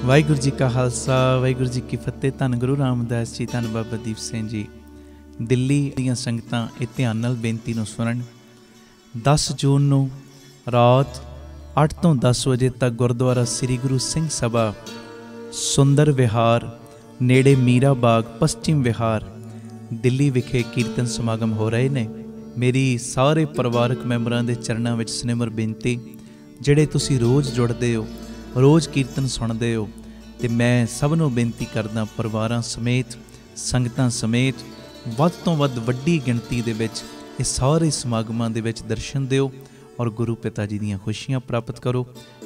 ਵਾਹਿਗੁਰੂ ਜੀ ਕਾ ਖਾਲਸਾ ਵਾਹਿਗੁਰੂ ਜੀ ਕੀ ਫਤਿਹ। ਧੰਨ ਗੁਰੂ ਰਾਮਦਾਸ ਜੀ, ਧੰਨ ਬਾਬਾ ਦੀਪ ਸਿੰਘ ਜੀ। ਦਿੱਲੀ ਦੀਆਂ ਸੰਗਤਾਂ ਇਹ ਧਿਆਨ ਨਾਲ ਬੇਨਤੀ ਨੂੰ ਸੁਣਨ। 10 ਜੂਨ ਨੂੰ ਰਾਤ 8 ਤੋਂ 10 ਵਜੇ ਤੱਕ ਗੁਰਦੁਆਰਾ ਸ੍ਰੀ ਗੁਰੂ ਸਿੰਘ ਸਭਾ ਸੁੰਦਰ ਵਿਹਾਰ ਨੇੜੇ ਮੀਰਾ ਬਾਗ ਪੱਛਮੀ ਵਿਹਾਰ ਦਿੱਲੀ ਵਿਖੇ ਕੀਰਤਨ ਸਮਾਗਮ ਹੋ ਰਹੇ ਨੇ। ਮੇਰੀ ਸਾਰੇ ਪਰਿਵਾਰਕ ਮੈਂਬਰਾਂ ਦੇ ਚਰਨਾਂ ਵਿੱਚ ਸਨਿਮਰ ਬੇਨਤੀ, ਜਿਹੜੇ ਤੁਸੀਂ ਰੋਜ਼ ਜੁੜਦੇ ਹੋ, ਰੋਜ਼ ਕੀਰਤਨ ਸੁਣਦੇ ਹੋ, ਅਤੇ ਮੈਂ ਸਭ ਨੂੰ ਬੇਨਤੀ ਕਰਦਾ, ਪਰਿਵਾਰਾਂ ਸਮੇਤ, ਸੰਗਤਾਂ ਸਮੇਤ ਵੱਧ ਤੋਂ ਵੱਧ ਵੱਡੀ ਗਿਣਤੀ ਦੇ ਵਿੱਚ ਇਹ ਸਾਰੇ ਸਮਾਗਮਾਂ ਦੇ ਵਿੱਚ ਦਰਸ਼ਨ ਦਿਓ ਔਰ ਗੁਰੂ ਪਿਤਾ ਜੀ ਦੀਆਂ ਖੁਸ਼ੀਆਂ ਪ੍ਰਾਪਤ ਕਰੋ।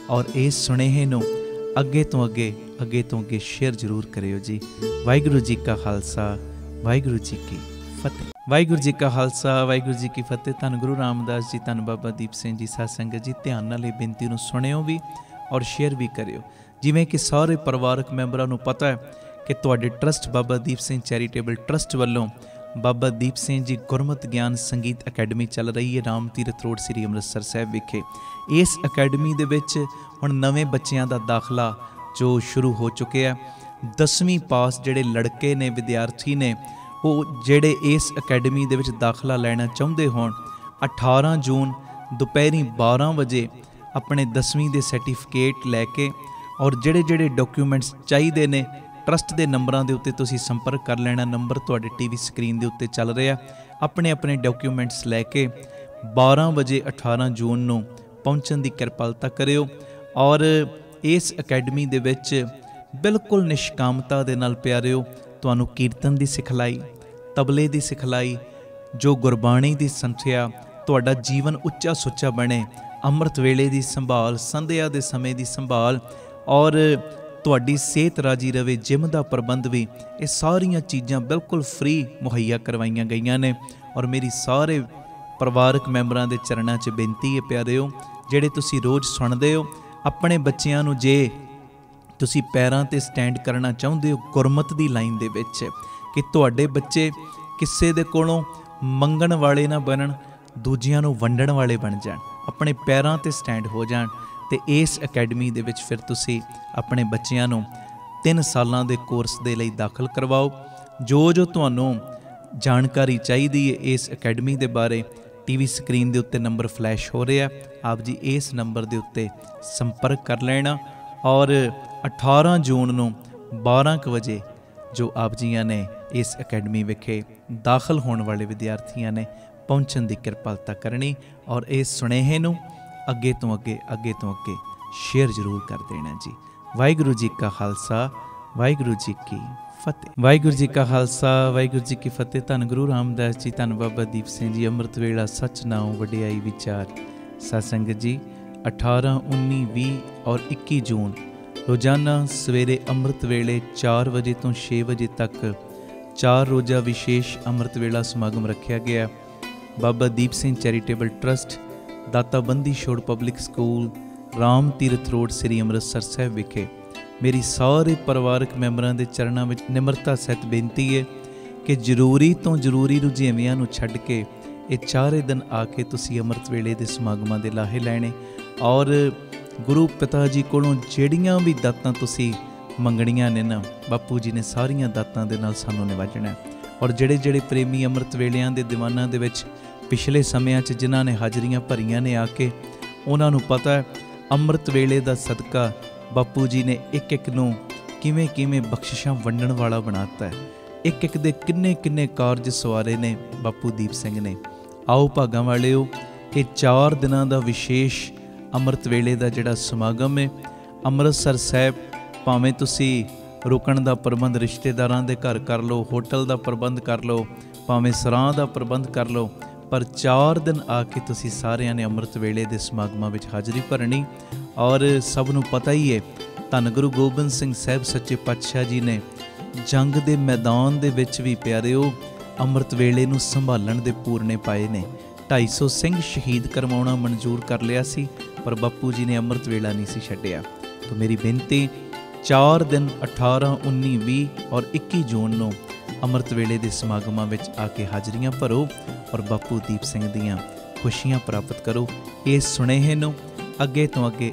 ਔਰ ਇਸ ਸੁਨੇਹੇ ਨੂੰ ਅੱਗੇ ਤੋਂ ਅੱਗੇ ਸ਼ੇਅਰ ਜ਼ਰੂਰ ਕਰਿਓ ਜੀ। ਵਾਹਿਗੁਰੂ ਜੀ ਕਾ ਖਾਲਸਾ ਵਾਹਿਗੁਰੂ ਜੀ ਕੀ ਫਤਿਹ। ਵਾਹਿਗੁਰੂ ਜੀ ਕਾ ਖਾਲਸਾ ਵਾਹਿਗੁਰੂ ਜੀ ਕੀ ਫਤਿਹ। ਧੰਨ ਗੁਰੂ ਰਾਮਦਾਸ ਜੀ, ਧੰਨ ਬਾਬਾ ਦੀਪ ਸਿੰਘ ਜੀ। ਸਾਧ ਸੰਗਤ ਜੀ, ਧਿਆਨ ਨਾਲ ਇਹ ਬੇਨਤੀ ਨੂੰ ਸੁਣਿਓ ਵੀ ਔਰ ਸ਼ੇਅਰ ਵੀ ਕਰਿਓ। ਜਿਵੇਂ ਕਿ ਸਾਰੇ ਪਰਿਵਾਰਕ ਮੈਂਬਰਾਂ ਨੂੰ ਪਤਾ ਹੈ ਕਿ ਤੁਹਾਡੇ trust Baba Deep Singh charitable trust ਵੱਲੋਂ ਬਾਬਾ ਦੀਪ ਸਿੰਘ ਜੀ ਗੁਰਮਤਿ ਗਿਆਨ ਸੰਗੀਤ ਅਕੈਡਮੀ ਚੱਲ ਰਹੀ ਹੈ ਰਾਮ ਤੀਰਥ ਰੋਡ ਸ੍ਰੀ ਅੰਮ੍ਰਿਤਸਰ ਸਾਹਿਬ ਵਿਖੇ। ਇਸ ਅਕੈਡਮੀ ਦੇ ਵਿੱਚ ਹੁਣ ਨਵੇਂ ਬੱਚਿਆਂ ਦਾ ਦਾਖਲਾ ਜੋ ਸ਼ੁਰੂ ਹੋ ਚੁੱਕਿਆ। 10ਵੀਂ ਪਾਸ ਜਿਹੜੇ ਲੜਕੇ ਨੇ, ਵਿਦਿਆਰਥੀ ਨੇ, ਉਹ ਜਿਹੜੇ ਇਸ ਅਕੈਡਮੀ ਦੇ ਵਿੱਚ ਦਾਖਲਾ ਲੈਣਾ ਚਾਹੁੰਦੇ ਹੋਣ, 18 ਜੂਨ ਦੁਪਹਿਰੀ 12 ਵਜੇ ਆਪਣੇ 10ਵੀਂ ਦੇ ਸਰਟੀਫਿਕੇਟ ਲੈ ਕੇ ਔਰ ਜਿਹੜੇ ਡਾਕੂਮੈਂਟਸ ਚਾਹੀਦੇ ਨੇ, ਟਰਸਟ ਦੇ ਨੰਬਰਾਂ ਦੇ ਉੱਤੇ ਤੁਸੀਂ ਸੰਪਰਕ ਕਰ ਲੈਣਾ। ਨੰਬਰ ਤੁਹਾਡੇ ਟੀਵੀ ਸਕਰੀਨ ਦੇ ਉੱਤੇ ਚੱਲ ਰਿਹਾ। ਆਪਣੇ ਡਾਕੂਮੈਂਟਸ ਲੈ ਕੇ 12 ਵਜੇ 18 ਜੂਨ ਨੂੰ ਪਹੁੰਚਣ ਦੀ ਕਿਰਪਾਲਤਾ ਕਰਿਓ। ਔਰ ਇਸ ਅਕੈਡਮੀ ਦੇ ਵਿੱਚ ਬਿਲਕੁਲ ਨਿਸ਼ਕਾਮਤਾ ਦੇ ਨਾਲ ਪਿਆਰਿਓ ਤੁਹਾਨੂੰ ਕੀਰਤਨ ਦੀ ਸਿਖਲਾਈ, ਤਬਲੇ ਦੀ ਸਿਖਲਾਈ, ਜੋ ਗੁਰਬਾਣੀ ਦੀ ਸੰਥਿਆ, ਤੁਹਾਡਾ ਜੀਵਨ ਉੱਚਾ ਸੁੱਚਾ ਬਣੇ, ਅੰਮ੍ਰਿਤ ਵੇਲੇ ਦੀ ਸੰਭਾਲ, ਸੰਧਿਆ ਦੇ ਸਮੇਂ ਦੀ ਸੰਭਾਲ ਔਰ ਤੁਹਾਡੀ ਸਿਹਤ ਰਾਜੀ ਰਵੇ, ਜਿਮ ਦਾ ਪ੍ਰਬੰਧ ਵੀ, ਇਹ ਸਾਰੀਆਂ ਚੀਜ਼ਾਂ ਬਿਲਕੁਲ ਫ੍ਰੀ ਮੁਹੱਈਆ ਕਰਵਾਈਆਂ ਗਈਆਂ ਨੇ। ਔਰ ਮੇਰੀ ਸਾਰੇ ਪਰਿਵਾਰਕ ਮੈਂਬਰਾਂ ਦੇ ਚਰਨਾਂ 'ਚ ਬੇਨਤੀ ਹੈ ਪਿਆਰਿਓ, ਜਿਹੜੇ ਤੁਸੀਂ ਰੋਜ਼ ਸੁਣਦੇ ਹੋ, ਆਪਣੇ ਬੱਚਿਆਂ ਨੂੰ ਜੇ ਤੁਸੀਂ ਪੈਰਾਂ 'ਤੇ ਸਟੈਂਡ ਕਰਨਾ ਚਾਹੁੰਦੇ ਹੋ ਗੁਰਮਤਿ ਦੀ ਲਾਈਨ ਦੇ ਵਿੱਚ, ਕਿ ਤੁਹਾਡੇ ਬੱਚੇ ਕਿਸੇ ਦੇ ਕੋਲੋਂ ਮੰਗਣ ਵਾਲੇ ਨਾ ਬਣਨ, ਦੂਜਿਆਂ ਨੂੰ ਵੰਡਣ ਵਾਲੇ ਬਣ ਜਾਣ, ਆਪਣੇ ਪੈਰਾਂ 'ਤੇ ਸਟੈਂਡ ਹੋ ਜਾਣ। ਅਤੇ ਇਸ ਅਕੈਡਮੀ ਦੇ ਵਿੱਚ ਫਿਰ ਤੁਸੀਂ ਆਪਣੇ ਬੱਚਿਆਂ ਨੂੰ 3 ਸਾਲਾਂ ਦੇ ਕੋਰਸ ਦੇ ਲਈ ਦਾਖਲ ਕਰਵਾਓ। ਜੋ ਤੁਹਾਨੂੰ ਜਾਣਕਾਰੀ ਚਾਹੀਦੀ ਹੈ ਇਸ ਅਕੈਡਮੀ ਦੇ ਬਾਰੇ, ਟੀਵੀ ਸਕਰੀਨ ਦੇ ਉੱਤੇ ਨੰਬਰ ਫਲੈਸ਼ ਹੋ ਰਿਹਾ, ਆਪ ਜੀ ਇਸ ਨੰਬਰ ਦੇ ਉੱਤੇ ਸੰਪਰਕ ਕਰ ਲੈਣਾ। ਔਰ 18 ਜੂਨ ਨੂੰ 12 ਵਜੇ ਜੋ ਆਪ ਜੀਆਂ ਨੇ ਇਸ ਅਕੈਡਮੀ ਵਿਖੇ ਦਾਖਲ ਹੋਣ ਵਾਲੇ ਵਿਦਿਆਰਥੀਆਂ ਨੇ ਪਹੁੰਚਣ ਦੀ ਕਿਰਪਾਲਤਾ ਕਰਨੀ। ਔਰ ਇਸ ਸੁਨੇਹੇ ਨੂੰ ਅੱਗੇ ਤੋਂ ਅੱਗੇ ਸ਼ੇਅਰ ਜ਼ਰੂਰ ਕਰ ਦੇਣਾ ਜੀ। ਵਾਹਿਗੁਰੂ ਜੀ ਕਾ ਖਾਲਸਾ ਵਾਹਿਗੁਰੂ ਜੀ ਕੀ ਫਤਿਹ। ਵਾਹਿਗੁਰੂ ਜੀ ਕਾ ਖਾਲਸਾ ਵਾਹਿਗੁਰੂ ਜੀ ਕੀ ਫਤਿਹ। ਧੰਨ ਗੁਰੂ ਰਾਮਦਾਸ ਜੀ, ਧੰਨ ਬਾਬਾ ਦੀਪ ਸਿੰਘ ਜੀ। ਅੰਮ੍ਰਿਤ ਵੇਲਾ ਸੱਚ ਨਾਉ ਵਡਿਆਈ ਵਿਚਾਰ। ਸਾਧ ਸੰਗਤ ਜੀ, 18, 19, 20 ਔਰ 21 ਜੂਨ ਰੋਜ਼ਾਨਾ ਸਵੇਰੇ ਅੰਮ੍ਰਿਤ ਵੇਲੇ 4 ਵਜੇ ਤੋਂ 6 ਵਜੇ ਤੱਕ 4 ਰੋਜ਼ਾ ਵਿਸ਼ੇਸ਼ ਅੰਮ੍ਰਿਤ ਵੇਲਾ ਸਮਾਗਮ ਰੱਖਿਆ ਗਿਆ। ਬਾਬਾ ਦੀਪ ਸਿੰਘ ਚੈਰੀਟੇਬਲ ਟਰਸਟ, ਦਾਤਾ Bandi Chhor public school, Ram Tirath road ਸ੍ਰੀ ਅੰਮ੍ਰਿਤਸਰ ਸਾਹਿਬ ਵਿਖੇ। ਮੇਰੀ ਸਾਰੇ ਪਰਿਵਾਰਕ ਮੈਂਬਰਾਂ ਦੇ ਚਰਨਾਂ ਵਿੱਚ ਨਿਮਰਤਾ ਸਹਿਤ ਬੇਨਤੀ ਹੈ ਕਿ ਜ਼ਰੂਰੀ ਤੋਂ ਜ਼ਰੂਰੀ ਰੁਝੇਵਿਆਂ ਨੂੰ ਛੱਡ ਕੇ ਇਹ 4 ਦਿਨ ਆ ਕੇ ਤੁਸੀਂ ਅੰਮ੍ਰਿਤ ਵੇਲੇ ਦੇ ਸਮਾਗਮਾਂ ਦੇ ਲਾਹੇ ਲੈਣੇ। ਔਰ ਗੁਰੂ ਪਿਤਾ ਜੀ ਕੋਲੋਂ ਜਿਹੜੀਆਂ ਵੀ ਦਾਤਾਂ ਤੁਸੀਂ ਮੰਗਣੀਆਂ ਨੇ ਨਾ, ਬਾਪੂ ਜੀ ਨੇ ਸਾਰੀਆਂ ਦਾਤਾਂ ਦੇ ਨਾਲ ਸਾਨੂੰ ਨਿਵਾਜਣਾ। ਔਰ ਜਿਹੜੇ ਪ੍ਰੇਮੀ ਅੰਮ੍ਰਿਤ ਵੇਲਿਆਂ ਦੇ ਦੀਵਾਨਾਂ ਦੇ ਵਿੱਚ ਪਿਛਲੇ ਸਮਿਆਂ 'ਚ ਜਿਨ੍ਹਾਂ ਨੇ ਹਾਜ਼ਰੀਆਂ ਭਰੀਆਂ ਨੇ ਆ ਕੇ, ਉਹਨਾਂ ਨੂੰ ਪਤਾ ਹੈ ਅੰਮ੍ਰਿਤ ਵੇਲੇ ਦਾ ਸਦਕਾ ਬਾਪੂ ਜੀ ਨੇ ਇੱਕ ਨੂੰ ਕਿਵੇਂ ਬਖਸ਼ਿਸ਼ਾਂ ਵੰਡਣ ਵਾਲਾ ਬਣਾਤਾ ਹੈ। ਇੱਕ ਦੇ ਕਿੰਨੇ ਕਾਰਜ ਸਵਾਰੇ ਨੇ ਬਾਪੂ ਦੀਪ ਸਿੰਘ ਨੇ। ਆਓ ਭਾਗਾਂ ਵਾਲਿਓ, ਇਹ 4 ਦਿਨਾਂ ਦਾ ਵਿਸ਼ੇਸ਼ ਅੰਮ੍ਰਿਤ ਵੇਲੇ ਦਾ ਜਿਹੜਾ ਸਮਾਗਮ ਹੈ ਅੰਮ੍ਰਿਤਸਰ ਸਾਹਿਬ, ਭਾਵੇਂ ਤੁਸੀਂ ਰੁਕਣ ਦਾ ਪ੍ਰਬੰਧ ਰਿਸ਼ਤੇਦਾਰਾਂ ਦੇ ਘਰ ਕਰ ਲਓ, ਹੋਟਲ ਦਾ ਪ੍ਰਬੰਧ ਕਰ ਲਓ, ਭਾਵੇਂ ਸਰਾਂ ਦਾ ਪ੍ਰਬੰਧ ਕਰ ਲਓ, ਪਰ 4 ਦਿਨ ਆ ਕੇ ਤੁਸੀਂ ਸਾਰਿਆਂ ਨੇ ਅੰਮ੍ਰਿਤ ਵੇਲੇ ਦੇ ਸਮਾਗਮਾਂ ਵਿੱਚ ਹਾਜ਼ਰੀ ਭਰਨੀ। ਔਰ ਸਭ ਨੂੰ ਪਤਾ ਹੀ ਹੈ, ਧੰਨ ਗੁਰੂ ਗੋਬਿੰਦ ਸਿੰਘ ਸਾਹਿਬ ਸੱਚੇ ਪਾਤਸ਼ਾਹ ਜੀ ਨੇ ਜੰਗ ਦੇ ਮੈਦਾਨ ਦੇ ਵਿੱਚ ਵੀ ਪਿਆਰਿਓ ਅੰਮ੍ਰਿਤ ਵੇਲੇ ਨੂੰ ਸੰਭਾਲਣ ਦੇ ਪੂਰਨੇ ਪਾਏ ਨੇ। 250 ਸਿੰਘ ਸ਼ਹੀਦ ਕਰਵਾਉਣਾ ਮਨਜ਼ੂਰ ਕਰ ਲਿਆ ਸੀ, ਪਰ ਬਾਪੂ ਜੀ ਨੇ ਅੰਮ੍ਰਿਤ ਵੇਲਾ ਨਹੀਂ ਸੀ ਛੱਡਿਆ। ਤਾਂ ਮੇਰੀ ਬੇਨਤੀ, 4 ਦਿਨ 18, 19, 20 ਔਰ 21 ਜੂਨ ਨੂੰ ਅੰਮ੍ਰਿਤ ਵੇਲੇ ਦੇ ਸਮਾਗਮਾਂ ਵਿੱਚ ਆ ਕੇ ਹਾਜ਼ਰੀਆਂ ਭਰੋ ਔਰ ਬਾਪੂ ਦੀਪ ਸਿੰਘ ਦੀਆਂ ਖੁਸ਼ੀਆਂ ਪ੍ਰਾਪਤ ਕਰੋ। ਇਸ ਸੁਨੇਹੇ ਨੂੰ ਅੱਗੇ ਤੋਂ ਅੱਗੇ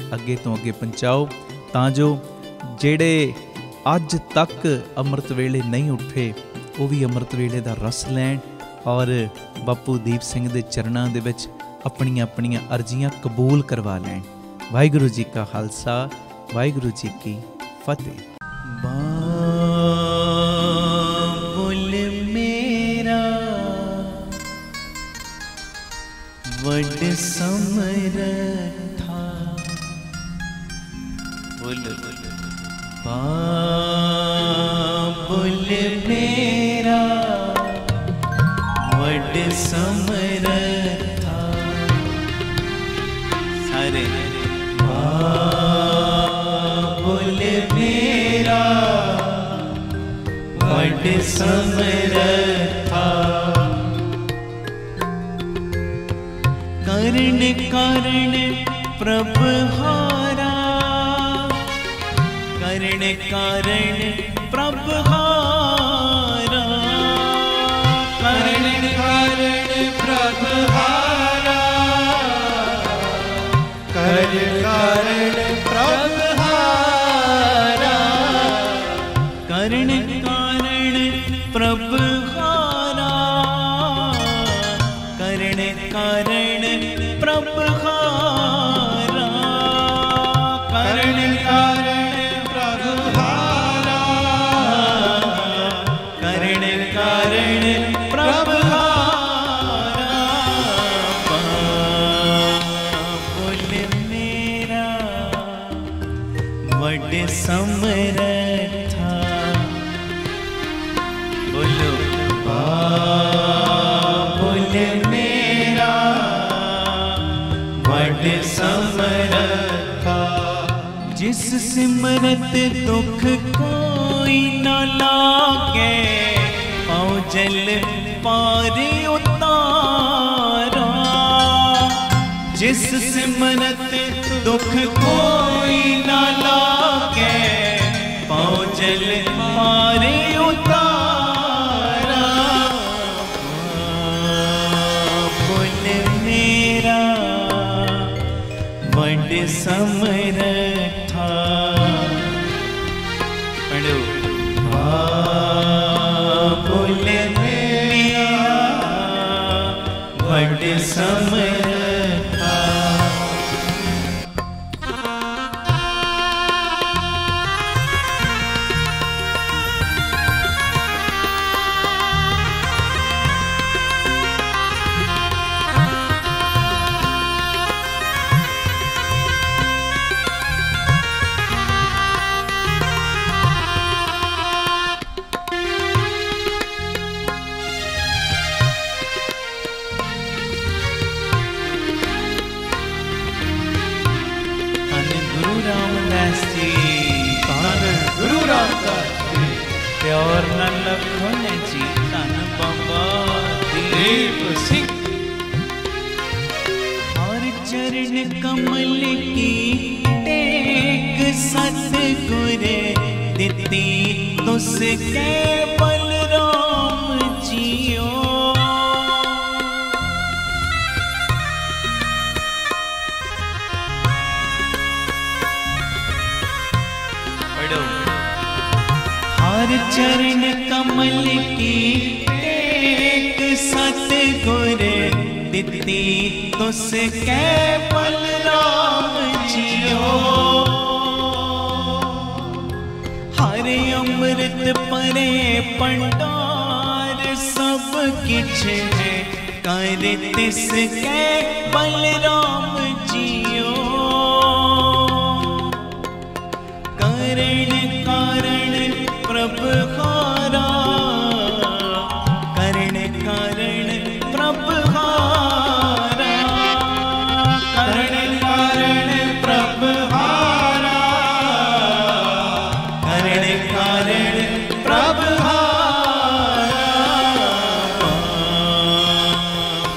ਪਹੁੰਚਾਓ, ਤਾਂ ਜੋ ਜਿਹੜੇ ਅੱਜ ਤੱਕ ਅੰਮ੍ਰਿਤ ਵੇਲੇ ਨਹੀਂ ਉੱਠੇ ਉਹ ਵੀ ਅੰਮ੍ਰਿਤ ਵੇਲੇ ਦਾ ਰਸ ਲੈਣ ਔਰ ਬਾਪੂ ਦੀਪ ਸਿੰਘ ਦੇ ਚਰਨਾਂ ਦੇ ਵਿੱਚ ਆਪਣੀਆਂ ਆਪਣੀਆਂ ਅਰਜ਼ੀਆਂ ਕਬੂਲ ਕਰਵਾ ਲੈਣ। ਵਾਹਿਗੁਰੂ ਜੀ ਕਾ ਖਾਲਸਾ, ਵਾਹਿਗੁਰੂ ਜੀ ਕੀ ਫਤਿਹ। ਬਾਬੁਲ ਮੇਰਾ ਵੱਡ ਸਮਰੱਥਾ, ਬਾਬੁਲ ਮੇਰਾ ਵੱਡ ਸਮਰੱਥਾ, ਸਾਰੇ ਬਾਬੁਲ ਮੇਰਾ ਵੱਡ ਸਮਰੱਥਾ, ਕਰਨ ਕਾਰਨ ਪ੍ਰਭ ਹਾਰਾ, ਕਰਨ ਕਾਰਨ ਪ੍ਰਭ ਹਾਰਾ, ਕਰਨ ਕਾਰਨ ਪ੍ਰਭ ਹਾਰਾ, ਕਰਨ ਕਾਰਨ ਪ੍ਰਭ ਹਾਰਾ, ਕਰਨ ਕਾਰਨ ਪ੍ਰਭ ਹਾਰਾ, ਕਰਨ ਕਾਰਨ ਪ੍ਰਭ ਹਾਰਾ, ਕਰਨ ਕਾਰਨ ਪ੍ਰਭ ਹਾਰਾ, ਕਰਨ ਕਾਰਨ ਪ੍ਰਭ ਹਾਰਾ, ਬਾਬੁਲ ਮੇਰਾ ਵੱਡ ਸਮਰੱਥਾ, ਬੋਲੋ ਬਾਬੁਲ ਮੇਰਾ ਵੱਡ ਸਮਰੱਥਾ, ਜਿਸ ਸਿਮਰਤ ਦੁਖ ਕੋਈ ਨਾ ਲਾਗੇ, ਪਾਉ ਜਲ ਪਾਰ ਉਤਾਰਾ, ਜਿਸ ਸਿਮਰਤ ਦੁਖ ਕੋਈ ਨਾ ਲਾਗੇ, ਪਾਉ ਜਲ ਪਾਰ ਉਤਾਰਾ, ਬਾਬੁਲ ਮੇਰਾ ਵੱਡ ਸਮਰੱਥਾ, ਪੜੋ ਬਾਬੁਲ ਮੇਰਾ ਵੱਡ ਸਮਰੱਥਾ। प्योर न लखन जी धन बाबा दीप सिंह, और चरण कमल की टेक सतगुर दिती तुसके बलराम जियो, हर चरण कमल की टेक सतगुर दिती तुसके बलराम जियो, हर अमृत परे पंडार सब किछ है कर तिसके बलराम जियो, करण कारण प्रभ हारा, करण कारण प्रभ हारा, करण कारण प्रभ हारा, करण कारण प्रभ हारा,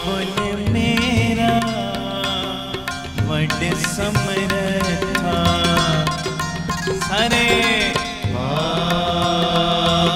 बाबुल मेरा ਵੱਡ ਸਮਰੱਥਾ, ਸਾਰੇ ਬਾਬੁਲ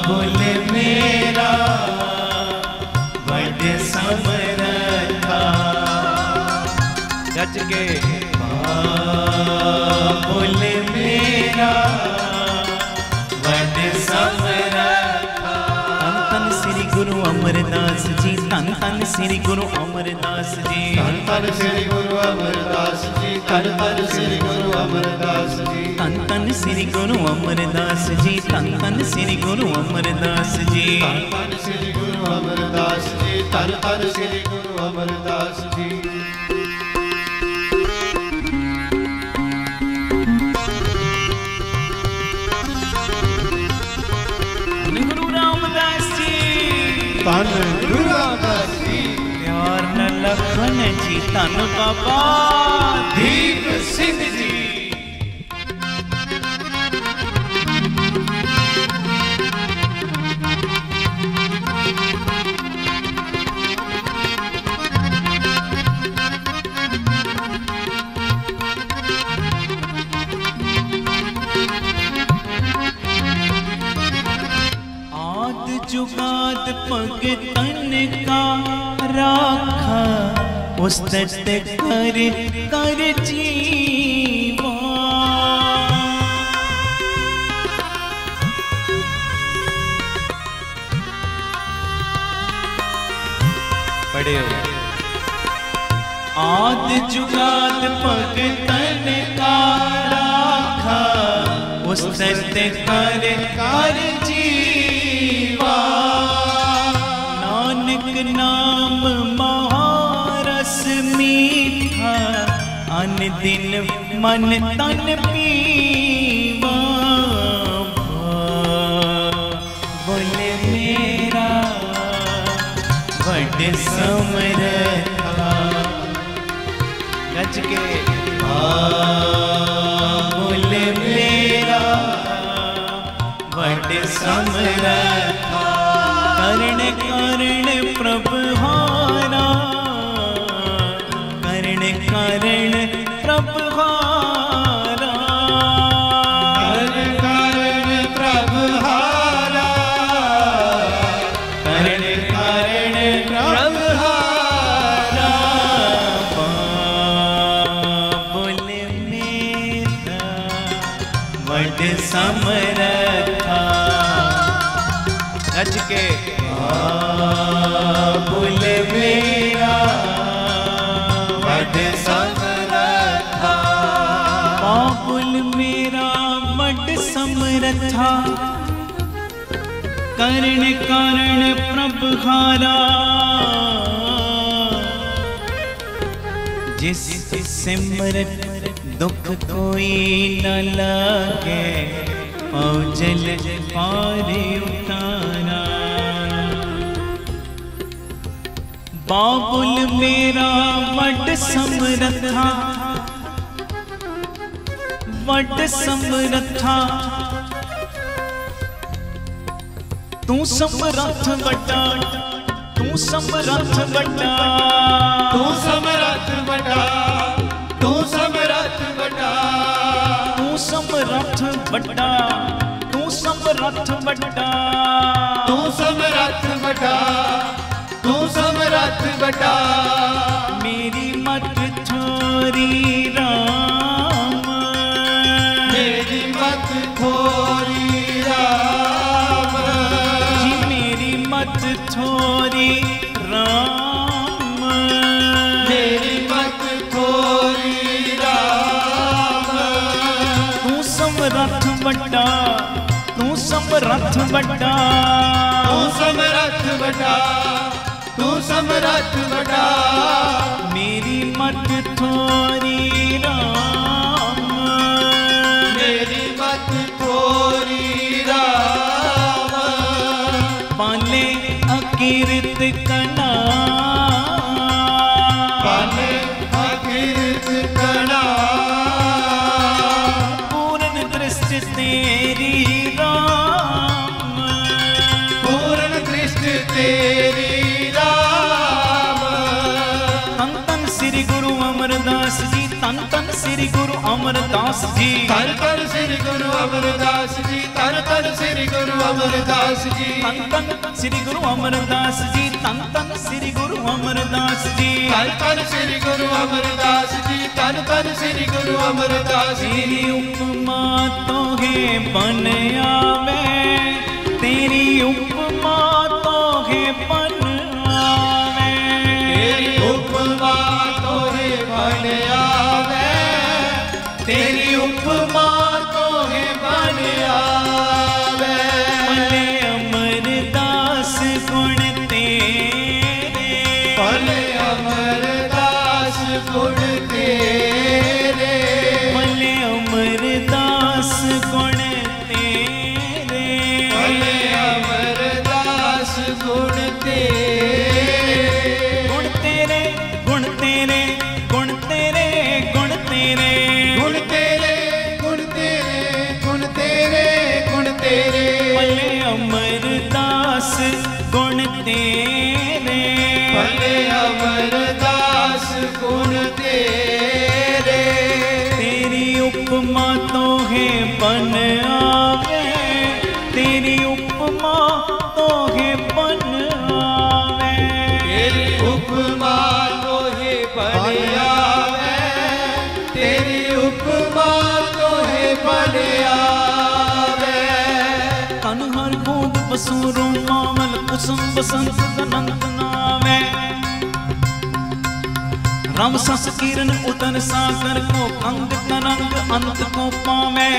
समरथा। धन धन श्री गुरु अमरदास जी, धन धन श्री गुरु अमरदास जी, धन धन श्री गुरु अमरदास जी, धन धन श्री गुरु अमरदास जी, धन धन श्री गुरु अमरदास जी, धन धन श्री गुरु अमरदास जी, धन धन श्री गुरु अमरदास जी, धन धन श्री गुरु अमरदास जी। गुरु रामदास जी, धन गुरु रामदास जी, प्यार न लखन जी, धन बाबा दीप सिंह जी। जुगाद भगतन का राखा, उस दत्त कर कर जीवा। पढ़े हो। आद जुगाद भगतन का राखा, उस दत्त कर कर जीवा। नानक नाम महारस मीठा, अन दिन मन तन पीवा। बोले मेरा बड़ समरथा, गज के बोले मेरा बड़ समरथा। करण करण प्रभहारा, करण करण प्रभहारा, करण करण प्रभहारा, करण करण प्रभहारा। बोले मेरा बड़ समरथा, गज के बोल मेरा बड़ समरथा। बाबुल मेरा बड़ समरथा, करण करण प्रभहारा। जिस सिमरत दुख कोई न लागे, औजल पार उतारा। बाबुल मेरा बड़ समरथा, बड़ समरथा। तू समरथ बड़ा, तू समरथ बड़ा, तू समरथ बड़ा, तू समरथ बड़ा, तू समरथ बड़ा, तू समरथ बड़ा, तू समरथ बड़ा, तू समरथ बड़ा। मेरी मत छोरी राम, मेरी मत थोरी राम, जी मेरी मत छोरी राम, मेरी मत थोरी राम। तू समरथ बड़ा, तू समरथ बड़ा, तू समरथ बड़ा, तू समरथ बड़ा। मेरी मत थोरी राम, मेरी मत थोरी राम। पाले अकीर्त कना, पाले अकीर्त कना। पूर्ण दृष्टि तेरी राम, पूर्ण दृष्टि तेरी राम। तन तन श्री गुरु अमरदास जी, तन तन श्री गुरु अमरदास जी, धन धन श्री गुरु अमरदास जी, धन धन श्री गुरु अमरदास जी, तन तन श्री गुरु अमरदास जी, तन तन श्री गुरु अमरदास जी। धन धन श्री गुरु अमरदास जी, धन धन श्री गुरु अमरदास जी। तेरी उपमा तो है बन आवे, बसु रोमावल कुसुम बसंत अनंत नावे। राम सस किरण उदन सागर को अंग तरंग अंत को पावे।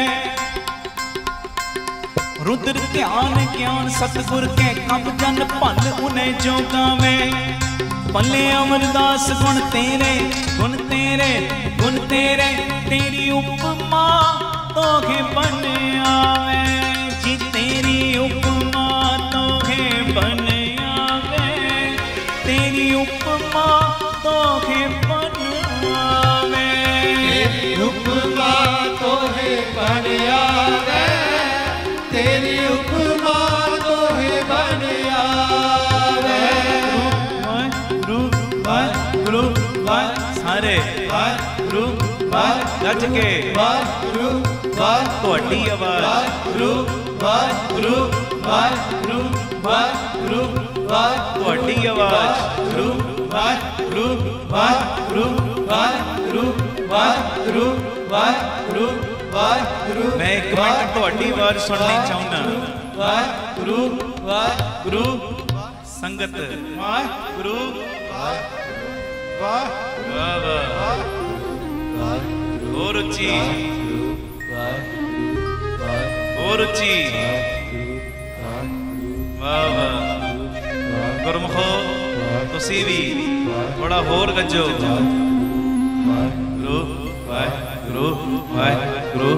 रुद्र ध्यान ज्ञान सतगुर के कब जन भल उन्हें जो गावे। पल्ले अमरदास गुण तेरे गुण तेरे गुण तेरे, तेरी उपमा तोहे बन आवे जी, तेरी उपमा तोहे बन आवे, तेरी उपमा तोहे बन आवे, तेरी उपमा तोहे बन आवे, तेरी उपमा तोहे बन आवे। गुरु गुरु सारे गुरु गज के वाहिगुरु तुहाडी आवाज़ गुरु वाहिगुरु वाहिगुरु वाहिगुरु तुहाडी आवाज़ गुरु वाहिगुरु वाहिगुरु वाहिगुरु वाहिगुरु वाहिगुरु वाहिगुरु। मैं एक मिनट तुहाडी आवाज़ सुननी चाहुंदा। वाहिगुरु वाहिगुरु संगत वाहिगुरु वाह वाह और रुचि और रुचि वाह वाह। गुरमुखो तुसी भी थोड़ा होर गजो। गुरु वाहिगुरु वाहिगुरु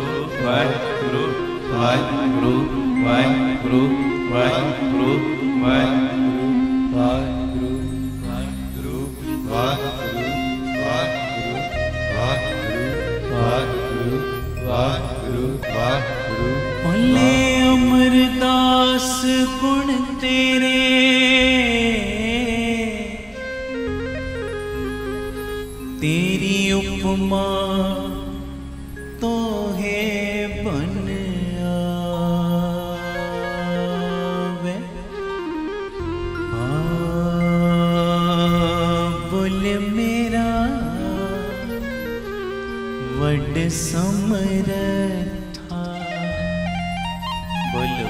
वाहिगुरु वाहिगुरु वाहिगुरु वाहिगुरु वाहिगुरु वाहिगुरु वाहिगुरु वाहिगुरु वाहिगुरु वाहिगुरु। भले अमरदास गुण तेरे, तेरी उपमा तोहे बन आवे। बोल मेरा वड समरथा, बोलो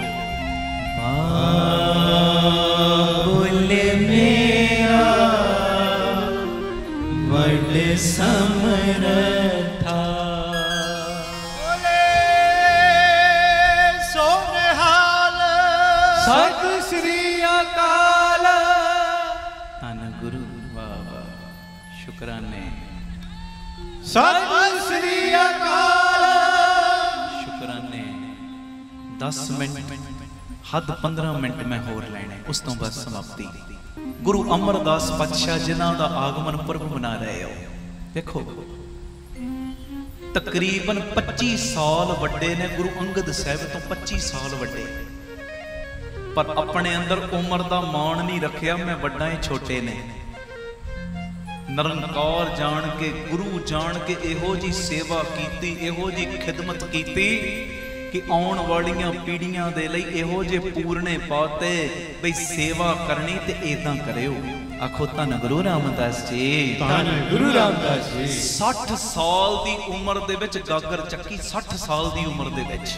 बोल मेरा वड समरथा। बोले सोनहाल सत श्री अकाल। धन गुरु वाह वाह शुक्राने। सत श्री अकाल शुक्राने। 10 मिनट हद 15 मिनट मैं होर लेने, उस तो बस समाप्ति। गुरु अमरदास पातशाह जिन्हां दा आगमन पुरब मना रहे हो। देखो तकरीबन 25 साल वड्डे ने गुरु अंगद साहिब तो 25 साल वड्डे, पर अपने अंदर उम्र दा मान नहीं रखिया। मैं वड्डा ही छोटे ने निरंकार जान के गुरु जान के इहो जी सेवा कीती, इहो जी खिदमत कीती कि आउण वालियां पीढ़ियां दे लई इहो जे पूरने पाते बई सेवा करनी ते इदां करियो। आखो धन गुरु रामदास जी, धन गुरु रामदास जी। 60 साल दी उम्र दे विच गागर ਚੱਕੀ, 60 साल दी उम्र दे विच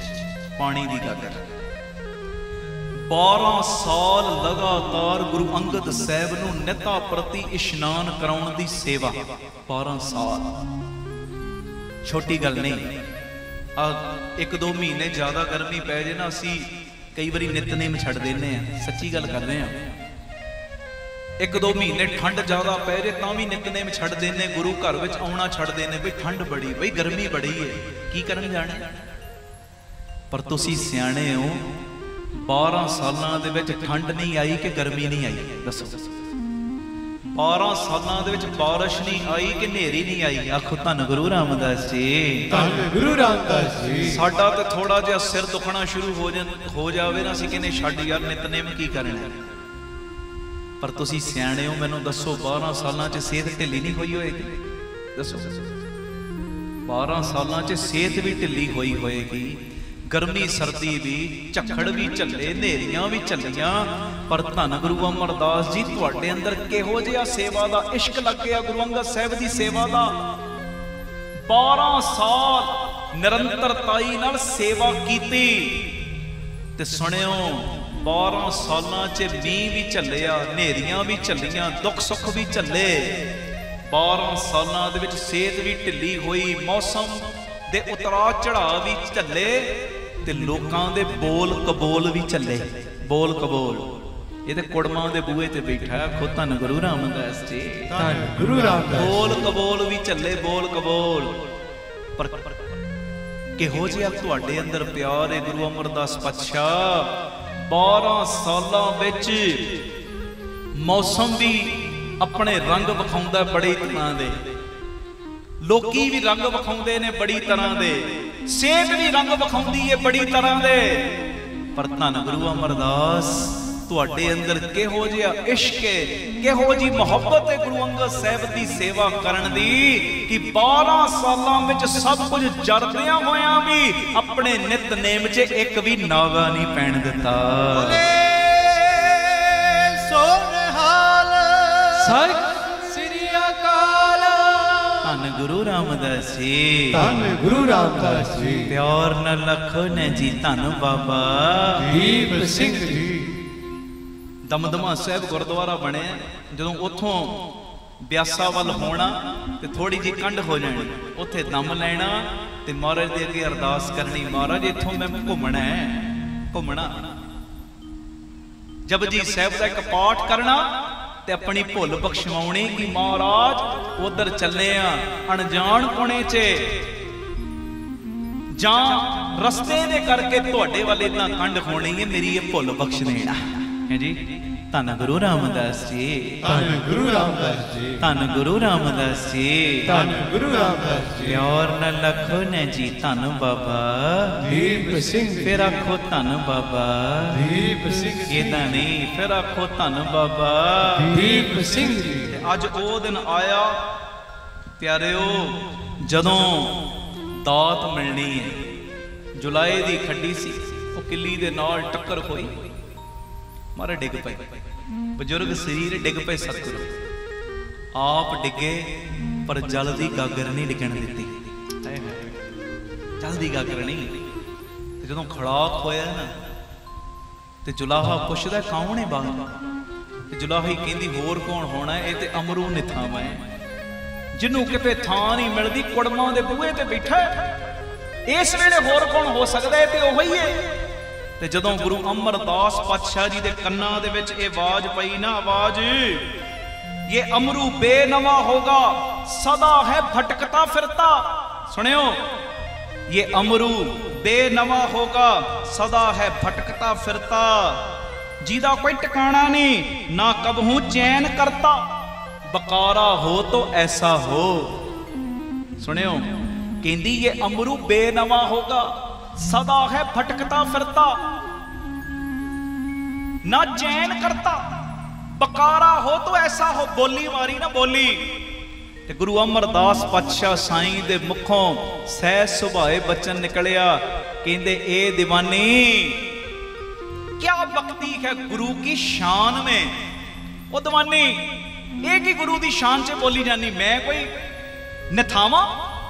पानी दी गागर। 12 साल लगातार गुरु अंगद साहिब नूं निता प्रति इशनान कराउण दी सेवा। 12 साल छोटी गल नहीं। 1-2 महीने ज्यादा गर्मी पै जे ना, असी कई बारी नितनेम छड्ड दिंदे आ, सच्ची गल कर रहे हैं। 1-2 महीने ठंड ज्यादा पै जे तां भी नितनेम छड्ड दिंदे, गुरु घर विच आउणा छड्ड दिंदे। बई ठंड बड़ी, बई गर्मी बड़ी है, की करन जाणे। पर तुसीं सियाणे हो, 12 सालां दे विच ठंड नहीं आई कि गर्मी नहीं आई, दसो। 12 सालां दे विच बारिश नहीं आई कि नेरी नहीं आई। आखो धन गुरु रामदास जी, धन गुरु रामदास जी। साडा ते थोड़ा जिहा सिर दुखना शुरू हो जावे ना, असीं कहने छड्ड यार नितनेम की करना। पर तुसीं सियाणे हो, मैनूं दसो 12 सालां च सेहत ढिल्ली नहीं होई होएगी? दसो 12 सालां च सेहत भी ढिल्ली होई होएगी। गर्मी सर्दी भी, झक्खड़ भी झल्ले, नेरियां भी झल्लियां, पर धन गुरु अमरदास जी तुहाडे अंदर किहो जिहा सेवा दा इश्क लग गया गुरु अंगद साहिब दी सेवा दा। 12 साल निरंतरताई नाल सेवा कीती। ਤੇ ਸੁਣਿਓ 12 ਸਾਲਾਂ 'ਚ ਮੀਂਹ ਵੀ ਝੱਲਿਆ, ਹਨੇਰੀਆਂ ਵੀ ਝੱਲੀਆਂ, ਦੁੱਖ ਸੁੱਖ ਵੀ ਝੱਲੇ। 12 ਸਾਲਾਂ ਦੇ ਵਿੱਚ ਸਿਹਤ ਵੀ ਢਿੱਲੀ ਹੋਈ, ਮੌਸਮ ਦੇ ਉਤਰਾਅ ਚੜਾਅ ਵੀ ਝੱਲੇ ਤੇ ਲੋਕਾਂ ਦੇ ਬੋਲ ਕਬੋਲ ਵੀ ਝੱਲੇ। ਬੋਲ ਕਬੋਲ ਇਹ ਤੇ ਕੁੜਮਾਂ ਦੇ ਬੂਹੇ ਤੇ ਬੈਠਾ ਖੁਦ ਧੰਨ ਗੁਰੂ ਰਾਮਦਾਸ ਜੀ। ਧੰਨ ਗੁਰੂ ਰਾਮਦਾਸ। ਬੋਲ ਕਬੋਲ ਵੀ ਝੱਲੇ, ਬੋਲ ਕਬੋਲ। ਪਰ ਕਿਹੋ ਜਿਹਾ ਤੁਹਾਡੇ ਅੰਦਰ ਪਿਆਰ ਹੈ ਗੁਰੂ ਅਮਰਦਾਸ ਪਾਤਸ਼ਾਹ। 12 ਸਾਲਾਂ ਵਿੱਚ ਮੌਸਮ ਵੀ ਆਪਣੇ ਰੰਗ ਵਿਖਾਉਂਦਾ ਬੜੀ ਤਰ੍ਹਾਂ ਦੇ, ਲੋਕੀ ਵੀ ਰੰਗ ਵਿਖਾਉਂਦੇ ਨੇ ਬੜੀ ਤਰ੍ਹਾਂ ਦੇ, ਸਿਹਤ ਵੀ ਰੰਗ ਵਿਖਾਉਂਦੀ ਹੈ ਬੜੀ ਤਰ੍ਹਾਂ ਦੇ। ਪਰ ਧੰਨ ਗੁਰੂ ਅਮਰਦਾਸ ਤੁਹਾਡੇ ਅੰਦਰ ਕਿਹੋ ਜਿਹਾ ਇਸ਼ਕ ਹੈ, ਕਿਹੋ ਜਿਹੀ ਮੁਹੱਬਤ ਹੈ ਗੁਰੂ ਅੰਗਦ ਸਾਹਿਬ ਦੀ ਸੇਵਾ ਕਰਨ ਦੀ ਕਿ 12 ਸਾਲਾਂ ਵਿੱਚ ਸਭ ਕੁਝ ਜਰਦਿਆਂ ਹੋਇਆਂ ਵੀ ਆਪਣੇ ਨਿਤਨੇਮ 'ਚ ਇੱਕ ਵੀ ਨਾਗਾ ਨਹੀਂ ਪੈਣ ਦਿੱਤਾ। ਸਤਿ ਸ੍ਰੀ ਅਕਾਲ। ਧੰਨ ਗੁਰੂ ਰਾਮਦਾਸ ਜੀ। ਧੰਨ ਗੁਰੂ ਰਾਮਦਾਸ ਜੀ। ਪਿਆਰ ਨਾਲ ਲਖੋ ਨੇ ਜੀ ਧੰਨ ਬਾਬਾ ਦੀਪ ਸਿੰਘ ਜੀ। ਦਮਦਮਾ ਸਾਹਿਬ ਗੁਰਦੁਆਰਾ ਬਣਿਆ, ਜਦੋਂ ਉੱਥੋਂ ਬਿਆਸਾ ਵੱਲ ਹੋਣਾ ਤੇ ਥੋੜੀ ਜਿਹੀ ਕੰਢ ਹੋ ਜਾਣੀ, ਉੱਥੇ ਦਮ ਲੈਣਾ ਤੇ ਮਹਾਰਾਜ ਦੇ ਅੱਗੇ ਅਰਦਾਸ ਕਰਨੀ, ਮਹਾਰਾਜ ਇੱਥੋਂ ਮੈਂ ਘੁੰਮਣਾ ਹੈ, ਘੁੰਮਣਾ। ਜਪਜੀ ਸਾਹਿਬ ਦਾ ਇੱਕ ਪਾਠ ਕਰਨਾ ਤੇ ਆਪਣੀ ਭੁੱਲ ਬਖਸ਼ਵਾਉਣੀ ਕਿ ਮਹਾਰਾਜ ਉਧਰ ਚੱਲੇ ਆ ਅਣਜਾਣ ਕੋਣੇ 'ਚ, ਜਾਂ ਰਸਤੇ ਦੇ ਕਰਕੇ ਤੁਹਾਡੇ ਵੱਲ ਇਦਾਂ ਕੰਢ ਹੋਣੀ ਹੈ, ਮੇਰੀ ਇਹ ਭੁੱਲ ਬਖਸ਼ ਦੇਣਾ ਹੈ ਜੀ। ਧੰਨ ਗੁਰੂ ਰਾਮਦਾਸ ਜੀ। ਧੰਨ ਗੁਰੂ ਰਾਮਦਾਸ ਜੀ। ਧੰਨ ਗੁਰੂ ਰਾਮਦਾਸ ਜੀ। ਧੰਨ ਗੁਰੂ ਰਾਮਦਾਸ ਜੀ। ਪਿਆਰ ਨਾਲ ਲਖੋ ਨੇ ਜੀ ਧੰਨ ਬਾਬਾ ਦੀਪ ਸਿੰਘ। ਫਿਰ ਆਖੋ ਧੰਨ ਬਾਬਾ ਦੀਪ ਸਿੰਘ। ਇਹਦਾ ਨਹੀਂ, ਫਿਰ ਆਖੋ ਧੰਨ ਬਾਬਾ ਦੀਪ ਸਿੰਘ ਜੀ। ਅੱਜ ਉਹ ਦਿਨ ਆਇਆ ਪਿਆਰਿਓ ਜਦੋਂ ਦਾਤ ਮਿਲਣੀ ਹੈ। ਜੁਲਾਈ ਦੀ ਖੱਡੀ ਸੀ, ਉਹ ਕਿੱਲੀ ਦੇ ਨਾਲ ਟੱਕਰ ਹੋਈ, ਮਾਰੇ ਡਿੱਗ ਪਏ, ਬਜ਼ੁਰਗ ਸਰੀਰ ਡਿੱਗ ਪਏ। ਸਤਿਗੁਰੂ ਆਪ ਡਿੱਗੇ ਪਰ ਜਲ ਦੀ ਗਾਗਰ ਨਹੀਂ ਡਿੱਗਣ ਦਿੱਤੀ। ਜਲ ਦੀ ਗਾਗਰ ਨਹੀਂ। ਤੇ ਜਦੋਂ ਖੜਾਕ ਹੋਇਆ ਨਾ ਤੇ ਜੁਲਾਹਾ ਪੁੱਛਦਾ ਕੌਣ ਹੈ ਬਾਬਾ? ਤੇ ਜੁਲਾਹੀ ਕਹਿੰਦੀ ਹੋਰ ਕੌਣ ਹੋਣਾ, ਇਹ ਤੇ ਅਮਰੂ ਨਿਥਾਵਾਂ ਹੈ, ਜਿਹਨੂੰ ਕਿਤੇ ਥਾਂ ਨਹੀਂ ਮਿਲਦੀ, ਕੁੜਮਾਂ ਦੇ ਬੂਹੇ ਤੇ ਬੈਠਾ। ਇਸ ਵੇਲੇ ਹੋਰ ਕੌਣ ਹੋ ਸਕਦਾ ਹੈ? ਤੇ ਉਹੀ ਹੈ। ਤੇ ਜਦੋਂ ਗੁਰੂ ਅਮਰਦਾਸ ਪਾਤਸ਼ਾਹ ਜੀ ਦੇ ਕੰਨਾਂ ਦੇ ਵਿੱਚ ਇਹ ਆਵਾਜ਼ ਪਈ ਨਾ, ਆਵਾਜ਼, ਇਹ ਅਮਰੂ ਬੇਨਵਾ ਹੋਗਾ, ਸਦਾ ਹੈ ਭਟਕਤਾ ਫਿਰਤਾ। ਸੁਣਿਓ, ਇਹ ਅਮਰੂ ਬੇਨਵਾ ਹੋਗਾ, ਸਦਾ ਹੈ ਭਟਕਤਾ ਫਿਰਤਾ, ਜਿਹਦਾ ਕੋਈ ਟਿਕਾਣਾ ਨਹੀਂ, ਨਾ ਕਬਹੂ ਚੈਨ ਕਰਤਾ, ਬਕਾਰਾ ਹੋ ਤੋ ਐਸਾ ਹੋ। ਸੁਣਿਓ, ਕਹਿੰਦੀ ਇਹ ਅਮਰੂ ਬੇਨਵਾ ਹੋਗਾ, सदा है भटकता फिरता, ना चैन करता, बकारा हो तो ऐसा हो। बोली मारी ना बोली ते गुरु अमरदास पातशाह साईं दे मुखों सह सुभाए बचन निकलिया, कहंदे ए दीवानी क्या भक्ति है गुरु की शान में। ओ दीवानी ये की गुरु दी शान च बोली जानी, मैं कोई निथावा?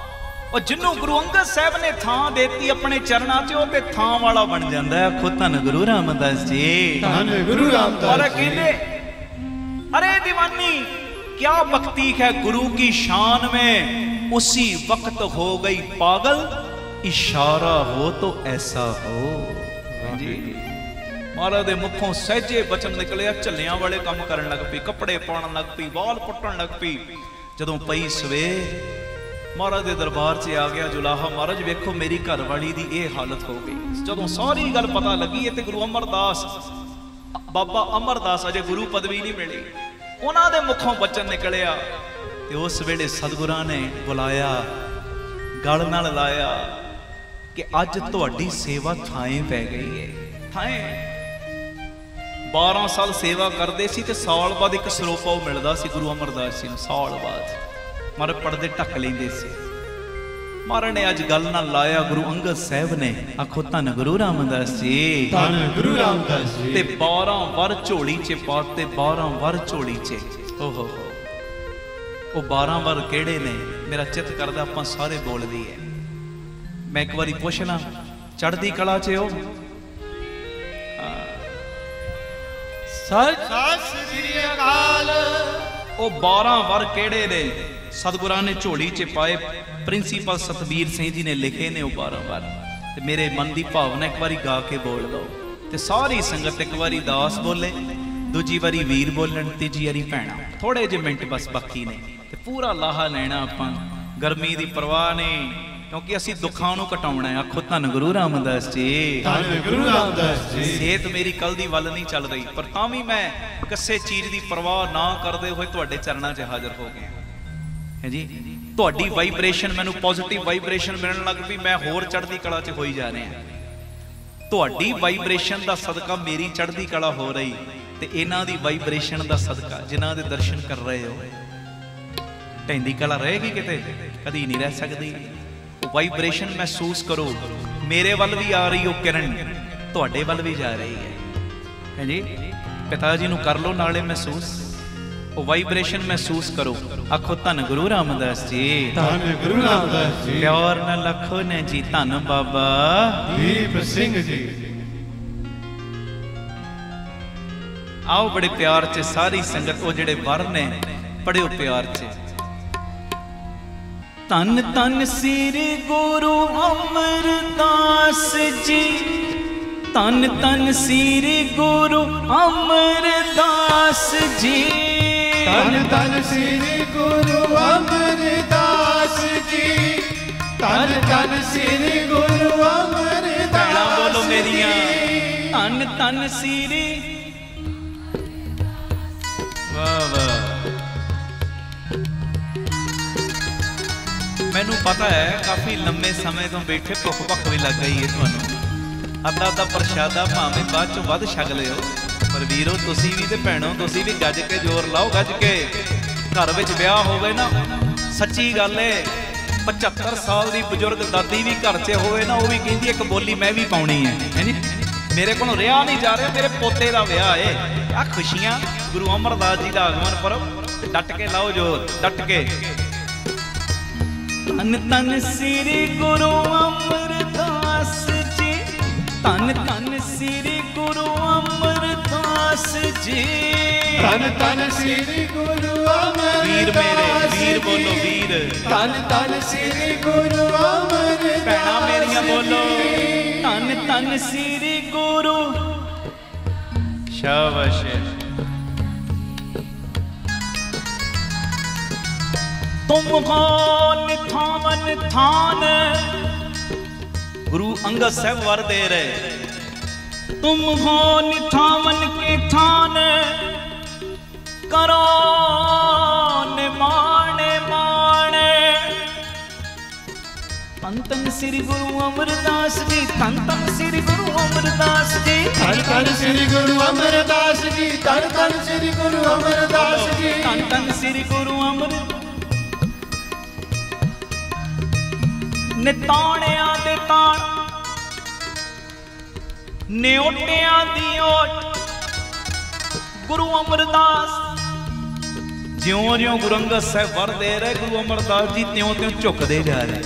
और जिन्हों गुरु अंगद साहब ने थां देती अपने चरणा च, वो ते थां वाला बन जाता है। खुद धन गुरु रामदास जी। धन गुरु रामदास। और कहते अरे दीवानी क्या भक्ति है गुरु की शान में, उसी वक्त हो गई पागल, इशारा हो तो ऐसा हो। जी महाराज दे मुखों सहजे बचन निकले, झल्लियां वाले काम करन लग पई, कपड़े पाउण लग पई, वाल पुट्टण लग पई। जदों पई सवेर महाराज के दरबार से आ गया जुलाहा, महाराज वेखो मेरी घरवाली की यह हालत हो गई। जदों सारी गल पता लगी तो गुरु अमरदास बाबा अमरदास अजे गुरु पदवी नहीं मिली, उन्होंने मुखों बचन निकलिया। तो उस वेले सतगुरां ने बुलाया, गल नाल लाया कि अज तुहाडी सेवा थाएं पै गई है। थाएं 12 साल सेवा करते सी ते साल बाद एक सरोपा मिलता सी गुरु अमरदास जी नूं, साल बाद मारे पर्दे ढक लेंदे सी। महाराज ने अज गल नाल लाया गुरु अंगद साहब ने, आखो धन गुरु रामदास जी। धन गुरु रामदास जी। ते 12 वर झोली च पाते, 12 वर झोली च। ओहो वो 12 वर केड़े ने? मेरा चित करदा आपां सारे बोल दईए। मैं एक बारी पुछ ला, चढ़दी कला च हो सत श्री अकाल। ਉਹ 12 ਵਰ ਕਿਹੜੇ ਨੇ ਸਤਿਗੁਰਾਂ ਨੇ ਝੋਲੀ 'ਚ ਪਾਏ, ਪ੍ਰਿੰਸੀਪਲ ਸਤਬੀਰ ਸਿੰਘ ਜੀ ਨੇ ਲਿਖੇ ਨੇ ਉਹ 12 ਵਰ। ਤੇ ਮੇਰੇ ਮਨ ਦੀ ਭਾਵਨਾ ਇੱਕ ਵਾਰੀ ਗਾ ਕੇ ਬੋਲ ਲਓ ਤੇ ਸਾਰੀ ਸੰਗਤ ਇੱਕ ਵਾਰੀ ਦਾਸ ਬੋਲੇ, ਦੂਜੀ ਵਾਰੀ ਵੀਰ ਬੋਲਣ, ਤੀਜੀ ਵਾਰੀ ਭੈਣਾ। ਥੋੜੇ ਜਿਹੇ ਮਿੰਟ ਬਸ ਬਾਕੀ ਨੇ ਤੇ ਪੂਰਾ ਲਾਹਾ ਲੈਣਾ ਆਪਾਂ। ਗਰਮੀ ਦੀ ਪਰਵਾਹ ਨਹੀਂ, ਕਿਉਂਕਿ ਅਸੀਂ ਦੁੱਖਾਂ ਨੂੰ ਘਟਾਉਣਾ ਹੈ। ਆਖੋ ਧੰਨ ਗੁਰੂ ਰਾਮਦਾਸ ਜੀ, ਧੰਨ ਗੁਰੂ ਰਾਮਦਾਸ ਜੀ। ਸਿਹਤ ਮੇਰੀ ਕੱਲ ਦੀ ਵੱਲ ਨਹੀਂ ਚੱਲ ਰਹੀ, ਪਰ ਤਾਂ ਵੀ ਮੈਂ ਕਿਸੇ ਚੀਜ਼ ਦੀ ਪਰਵਾਹ ਨਾ ਕਰਦੇ ਹੋਏ ਤੁਹਾਡੇ ਚਰਨਾਂ 'ਚ ਹਾਜ਼ਰ ਹੋ ਗਿਆ ਹੈ ਜੀ। ਤੁਹਾਡੀ ਵਾਈਬ੍ਰੇਸ਼ਨ ਮੈਨੂੰ ਪੋਜ਼ਿਟਿਵ ਵਾਈਬ੍ਰੇਸ਼ਨ ਮਿਲਣ ਲੱਗ ਪਈ, ਮੈਂ ਹੋਰ ਚੜ੍ਹਦੀ ਕਲਾ 'ਚ ਹੋਈ ਜਾ ਰਿਹਾ। ਤੁਹਾਡੀ ਵਾਈਬ੍ਰੇਸ਼ਨ ਦਾ ਸਦਕਾ ਮੇਰੀ ਚੜ੍ਹਦੀ ਕਲਾ ਹੋ ਰਹੀ, ਤੇ ਇਹਨਾਂ ਦੀ ਵਾਈਬ੍ਰੇਸ਼ਨ ਦਾ ਸਦਕਾ ਜਿਨ੍ਹਾਂ ਦੇ ਦਰਸ਼ਨ ਕਰ ਰਹੇ ਹੋ, ਢਹਿੰਦੀ ਕਲਾ ਰਹੇਗੀ ਕਿਤੇ? ਕਦੀ ਨਹੀਂ ਰਹਿ ਸਕਦੀ। ਵਾਈਬ੍ਰੇਸ਼ਨ ਮਹਿਸੂਸ ਕਰੋ, ਮੇਰੇ ਵੱਲ ਵੀ ਆ ਰਹੀ ਉਹ ਕਿਰਨ, ਤੁਹਾਡੇ ਵੱਲ ਵੀ ਜਾ ਰਹੀ ਹੈ ਜੀ। ਪਿਤਾ ਜੀ ਨੂੰ ਕਰ ਲਓ ਨਾਲੇ ਮਹਿਸੂਸ, ਉਹ ਵਾਈਬ੍ਰੇਸ਼ਨ ਮਹਿਸੂਸ ਕਰੋ। ਆਖੋ ਧੰਨ ਗੁਰੂ ਰਾਮਦਾਸ ਜੀ, ਧੰਨ ਗੁਰੂ ਰਾਮਦਾਸ ਜੀ। ਪਿਆਰ ਨਾਲ ਆਖੋ ਨੇ ਜੀ, ਧੰਨ ਬਾਬਾ ਦੀਪ ਸਿੰਘ ਜੀ। ਆਓ ਬੜੇ ਪਿਆਰ 'ਚ ਸਾਰੀ ਸੰਗਤ ਉਹ ਜਿਹੜੇ ਵਰ ਨੇ ਪੜਿਓ ਪਿਆਰ 'ਚ। ਧੰਨ ਧੰਨ ਸ੍ਰੀ ਗੁਰੂ ਅਮਰਦਾਸ ਜੀ, ਧੰਨ ਧੰਨ ਸ੍ਰੀ ਗੁਰੂ ਅਮਰਦਾਸ ਜੀ, ਧੰਨ ਧੰਨ ਸ੍ਰੀ ਗੁਰੂ ਅਮਰਦਾਸ ਜੀ, ਧੰਨ ਧੰਨ ਸ੍ਰੀ ਗੁਰੂ ਅਮਰਦਾਸ। ਭੈਣਾਂ ਬੋਲੋ ਮੇਰੀਆਂ, ਧੰਨ ਧੰਨ ਸ੍ਰੀ। ਵਾਹ ਵਾਹ। ਮੈਨੂੰ ਪਤਾ ਹੈ ਕਾਫੀ ਲੰਮੇ ਸਮੇਂ ਤੋਂ ਬੈਠੇ ਭੁੱਖ ਭੱਖ ਵੀ ਲੱਗ ਗਈ ਹੈ ਤੁਹਾਨੂੰ। ਅੱਧਾ ਅੱਧਾ ਪ੍ਰਸ਼ਾਦਾ ਭਾਵੇਂ ਬਾਅਦ ਚੋਂ ਵੱਧ ਛਕ ਲਿਓ, ਪਰ ਵੀਰੋ ਤੁਸੀਂ ਵੀ ਤੇ ਭੈਣੋ ਤੁਸੀਂ ਵੀ ਗੱਜ ਕੇ ਜ਼ੋਰ ਲਾਓ। ਗੱਜ ਕੇ ਘਰ ਵਿੱਚ ਵਿਆਹ ਹੋਵੇ ਨਾ, ਸੱਚੀ ਗੱਲ ਏ 75 ਸਾਲ ਦੀ ਬਜ਼ੁਰਗ ਦਾਦੀ ਵੀ ਘਰ 'ਚ ਹੋਵੇ ਨਾ, ਉਹ ਵੀ ਕਹਿੰਦੀ ਇੱਕ ਬੋਲੀ ਮੈਂ ਵੀ ਪਾਉਣੀ ਹੈ ਜੀ। ਮੇਰੇ ਕੋਲੋਂ ਰਿਹਾ ਨਹੀਂ ਜਾ ਰਿਹਾ, ਮੇਰੇ ਪੋਤੇ ਦਾ ਵਿਆਹ ਏ। ਆ ਖੁਸ਼ੀਆਂ ਗੁਰੂ ਅਮਰਦਾਸ ਜੀ ਦਾ ਆਗਮਨ ਪੁਰਬ, ਡਟ ਕੇ ਲਾਓ ਜ਼ੋਰ, ਡਟ ਕੇ। ਧੰਨ ਧੰਨ ਸ੍ਰੀ ਗੁਰੂ ਅਮਰਦਾਸ ਜੀ, ਧੰਨ ਧੰਨ ਸ੍ਰੀ ਗੁਰੂ ਅਮਰਦਾਸ ਜੀ, ਧੰਨ ਧੰਨ ਸ੍ਰੀ ਗੁਰੂ ਅਮਰਦਾਸ। ਵੀਰ ਮੇਰੇ ਵੀਰ ਬੋਲੋ ਵੀਰ, ਧੰਨ ਧੰਨ ਸ੍ਰੀ ਗੁਰੂ ਅਮਰਦਾਸ। ਭੈਣਾਂ ਮੇਰੀਆਂ ਬੋਲੋ, ਧੰਨ ਧੰਨ ਸ੍ਰੀ ਗੁਰੂ। ਸ਼ਾਬਾਸ਼। तुम हो निथावन थान, गुरु अंगद साहब वर दे रहे। तुम हो निथावन के थान, करो निमाणे माणे। धन धन श्री गुरु अमरदास जी, धन धन श्री गुरु अमरदास जी, धन धन श्री गुरु अमरदास जी, धन धन श्री गुरु अमरदास जी, धन धन श्री गुरु अमरदास। ਨਿਤਾਣਿਆਂ ਦੇ ਤਾਣ, ਨਿਓਟਿਆਂ ਦੀ ਓਟ, ਗੁਰੂ ਅਮਰਦਾਸ। ਜਿਉਂ ਜਿਉਂ ਗੁਰੂ ਅੰਗਦ ਸਾਹਿਬ ਵਰ ਦੇ ਰਹੇ, ਗੁਰੂ ਅਮਰਦਾਸ ਜੀ ਤਿਉਂ ਤਿਉਂ ਝੁਕਦੇ ਜਾ ਰਹੇ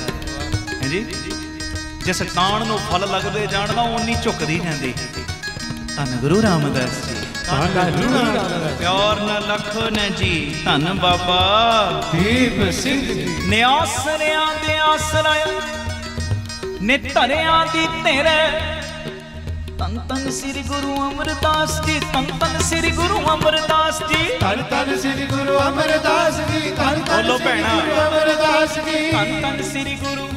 ਹੈ ਜੀ। ਜਿਸ ਤਾਣ ਨੂੰ ਫਲ ਲੱਗਦੇ ਜਾਣਦਾ ਉਨੀ ਝੁਕਦੀ ਜਾਂਦੀ। ਧੰਨ ਗੁਰੂ ਰਾਮਦਾਸ ਜੀ, ਪਿਆਰ ਨਾਲ ਲਖੋ ਨੇ ਜੀ, ਧੰਨ ਬਾਬਾ ਦੀਪ ਸਿੰਘ ਜੀ। ਨਿਆਸਰਿਆਂ ਦੇ ਆਸਰਾ, ਨਿਧਰਿਆਂ ਦੀ ਧਿਰ। ਧੰਨ ਧੰਨ ਸ੍ਰੀ ਗੁਰੂ ਅਮਰਦਾਸ ਜੀ, ਧੰਨ ਧੰਨ ਸ੍ਰੀ ਗੁਰੂ ਅਮਰਦਾਸ ਜੀ, ਧੰਨ ਧੰਨ ਸ੍ਰੀ ਗੁਰੂ ਅਮਰਦਾਸ ਜੀ, ਧੰਨ ਧੰਨ ਬੋਲੋ ਸ੍ਰੀ ਭੈਣਾਂ, ਗੁਰੂ ਅਮਰਦਾਸ ਜੀ, ਧੰਨ ਧੰਨ ਸ੍ਰੀ ਗੁਰੂ।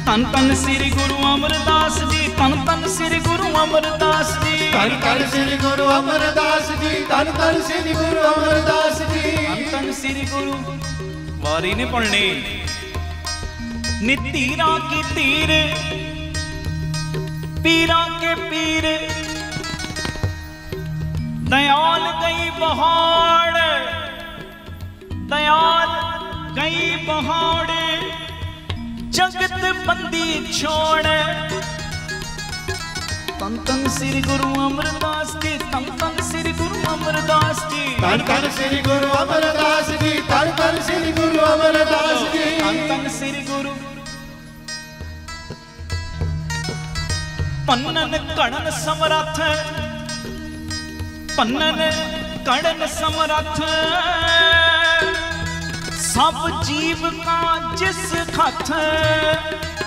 ਧੰਨ ਧੰਨ ਸ੍ਰੀ ਗੁਰੂ ਅਮਰਦਾਸ ਜੀ, ਧੰਨ ਧੰਨ ਸ੍ਰੀ ਗੁਰੂ ਅਮਰਦਾਸ ਜੀ, ਧੰਨ ਧੰਨ ਸ੍ਰੀ ਗੁਰੂ ਅਮਰਦਾਸ ਜੀ, ਧੰਨ ਧੰਨ ਸ੍ਰੀ ਗੁਰੂ ਅਮਰਦਾਸ ਜੀ, ਧੰਨ ਧੰਨ ਸ੍ਰੀ ਗੁਰੂ। ਵਾਰੀ ਨਹੀਂ ਪੜਨੀ। ਨਿਤੀਰਾਂ ਕੀ ਤੀਰ, ਪੀਰਾਂ ਕੇ ਪੀਰ, दयाल गई पहाड़, दयाल गई पहाड़, जगत बंदी छोड़। तन तन श्री गुरु अमरदास जी, तन तन श्री गुरु अमरदास जी, तन तन श्री गुरु अमरदास जी, तन तन श्री गुरु अमरदास जी, तन तन श्री गुरु। ਭੰਨਨ ਘੜਨ ਸਮਰੱਥ, ਭੰਨਨ ਘੜਨ ਸਮਰੱਥ, ਸਭ ਜੀਵ ਕਾ ਜਿਸ ਖਤ,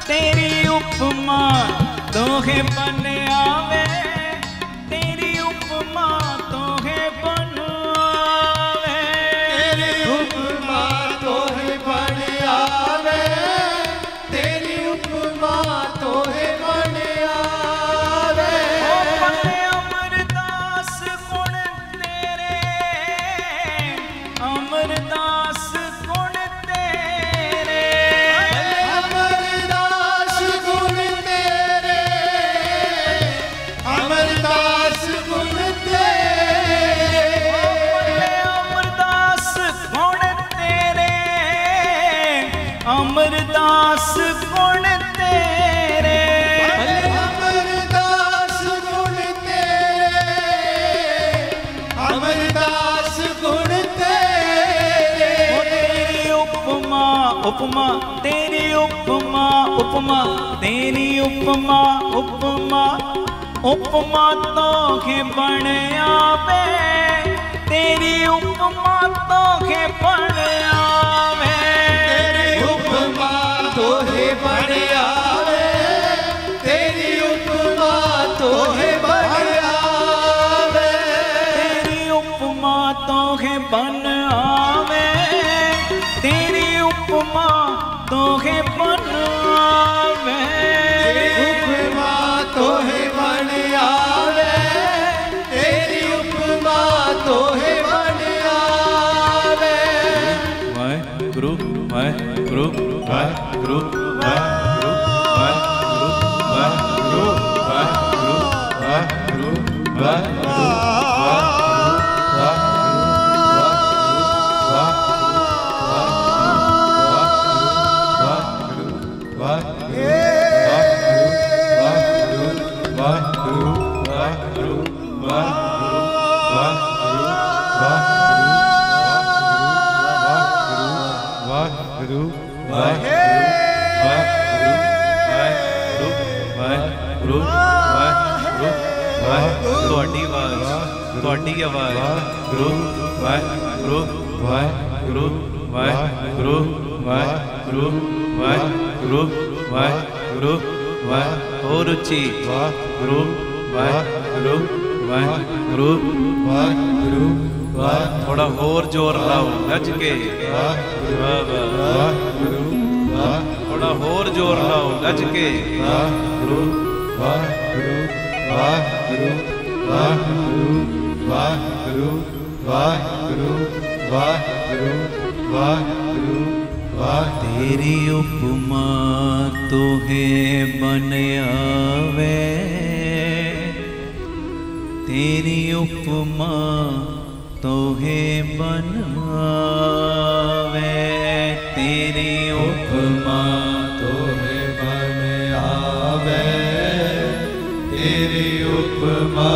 ਤੇਰੀ ਉਪਮਾ ਦੋਹੇ ਬਨ ਆਵੇ, ਤੇਰੀ ਉਪਮਾ ਦੋਹੇ ਬਨ ਆਵੇ, ਤੇਰੀ ਉਪਮਾ ਦੋਹੇ ਬਨ ਆਵੇ, ਤੇਰੀ ਉਪਮਾ ਦੋਹੇ ਬਨ ਆਵੇ। ਓ ਭਲੇ ਅਮਰਦਾਸ ਗੁਣ ਤੇਰੇ, ਅਮਰਦਾਸ ਗੁਣ ਤੇਰੇ, ਅਮਰਦਾਸ ਗੁਣ ਤੇਰੇ, ਅਮਰਦਾਸ ਗੁਣ ਤੇਰੇ, ਅਮਰਦਾਸ ਗੁਣ ਤੇਰੇ, ਅਮਰਦਾਸ ਗੁਣ ਤੇਰੇ, ਅਮਰਦਾਸ ਗੁਣ ਤੇਰੇ, ਅਮਰਦਾਸ ਗੁਣ ਤੇਰੇ। ਤੇਰੀ ਉਪਮਾ ਉਪਮਾ, ਤੇਰੀ ਉਪਮਾ ਉਪਮਾ, ਤੇਰੀ ਉਪਮਾ ਉਪਮਾ, ਉਪਮਾ ਤੋਖੇ ਬਣ ਆਵੇ, ਤੇਰੀ ਉਪਮਾ ਤੋਖੇ ਬਣ ਆਵੇ, ਤੇਰੀ ਉਪਮਾ ਦੋਹੇ ਬਣ ਆਵੇ, ਤੇਰੀ ਉਪਮਾ ਦੋਹੇ ਬਣ ਆਵੇ, ਤੇਰੀ ਉਪਮਾ ਤੋਖੇ ਬਣ ਆਵੇ, ਤੇਰੀ ਉਪਮਾ ਤੋਖੇ ਬਣ ਆਵੇ, ਉਪਮਾ ਦੋਹੇ ਬਣ ਆਵੇ, ਤੇਰੀ ਉਪਮਾ ਦੋਹੇ ਬਣ ਆਵੇ। ਵਾਹਿਗੁਰੂ ਵਾਹਿਗੁਰੂ ਵਾਹਿਗੁਰੂ ਵਾਹਿਗੁਰੂ ਵਾਹਿਗੁਰੂ ਵਾਹਿਗੁਰੂ ਵਾਹਿਗੁਰੂ ਤੁਹਾਡੀ ਆਵਾਜ਼, ਤੁਹਾਡੀ ਆਵਾਜ਼, ਗੁਰੂ ਵਾਹਿਗੁਰੂ ਵਾਹਿਗੁਰੂ ਵਾਹਿਗੁਰੂ ਵਾਹਿਗੁਰੂ ਵਾਹਿਗੁਰੂ ਵਾਹਿਗੁਰੂ ਵਾਹਿਗੁਰੂ, ਹੋਰ ਉੱਚੀ, ਵਾਹਿਗੁਰੂ ਵਾਹਿਗੁਰੂ ਵਾਹਿਗੁਰੂ ਵਾਹਿਗੁਰੂ ਵਾਹਿਗੁਰੂ, ਥੋੜਾ ਹੋਰ ਜ਼ੋਰ ਲਾਓ ਗੱਜ ਕੇ, ਵਾਹਿਗੁਰੂ, ਥੋੜਾ ਹੋਰ ਜ਼ੋਰ ਲਾਓ ਗੱਜ ਕੇ, ਵਾਹਿਗੁਰੂ ਵਾਹਿਗੁਰੂ ਵਾਹਿਗੁਰੂ ਵਾਹਿਗੁਰੂ ਵਾਹਿਗੁਰੂ ਵਾਹਿਗੁਰੂ ਵਾਹਿਗੁਰੂ ਵਾਹਿਗੁਰੂ ਵਾਹਿਗੁਰੂ। ਤੇਰੀ ਉਪਮਾ ਤੋਹੇ ਬਨ ਆਵੇ, ਤੇਰੀ ਉਪਮਾ ਤੋਹੇ ਬਨ ਆਵੇ, ਤੇਰੀ ਉਪਮਾ ਤੋਹੇ ਬਨ ਆਵੇ, ਤੇਰੀ ਉਪਮਾ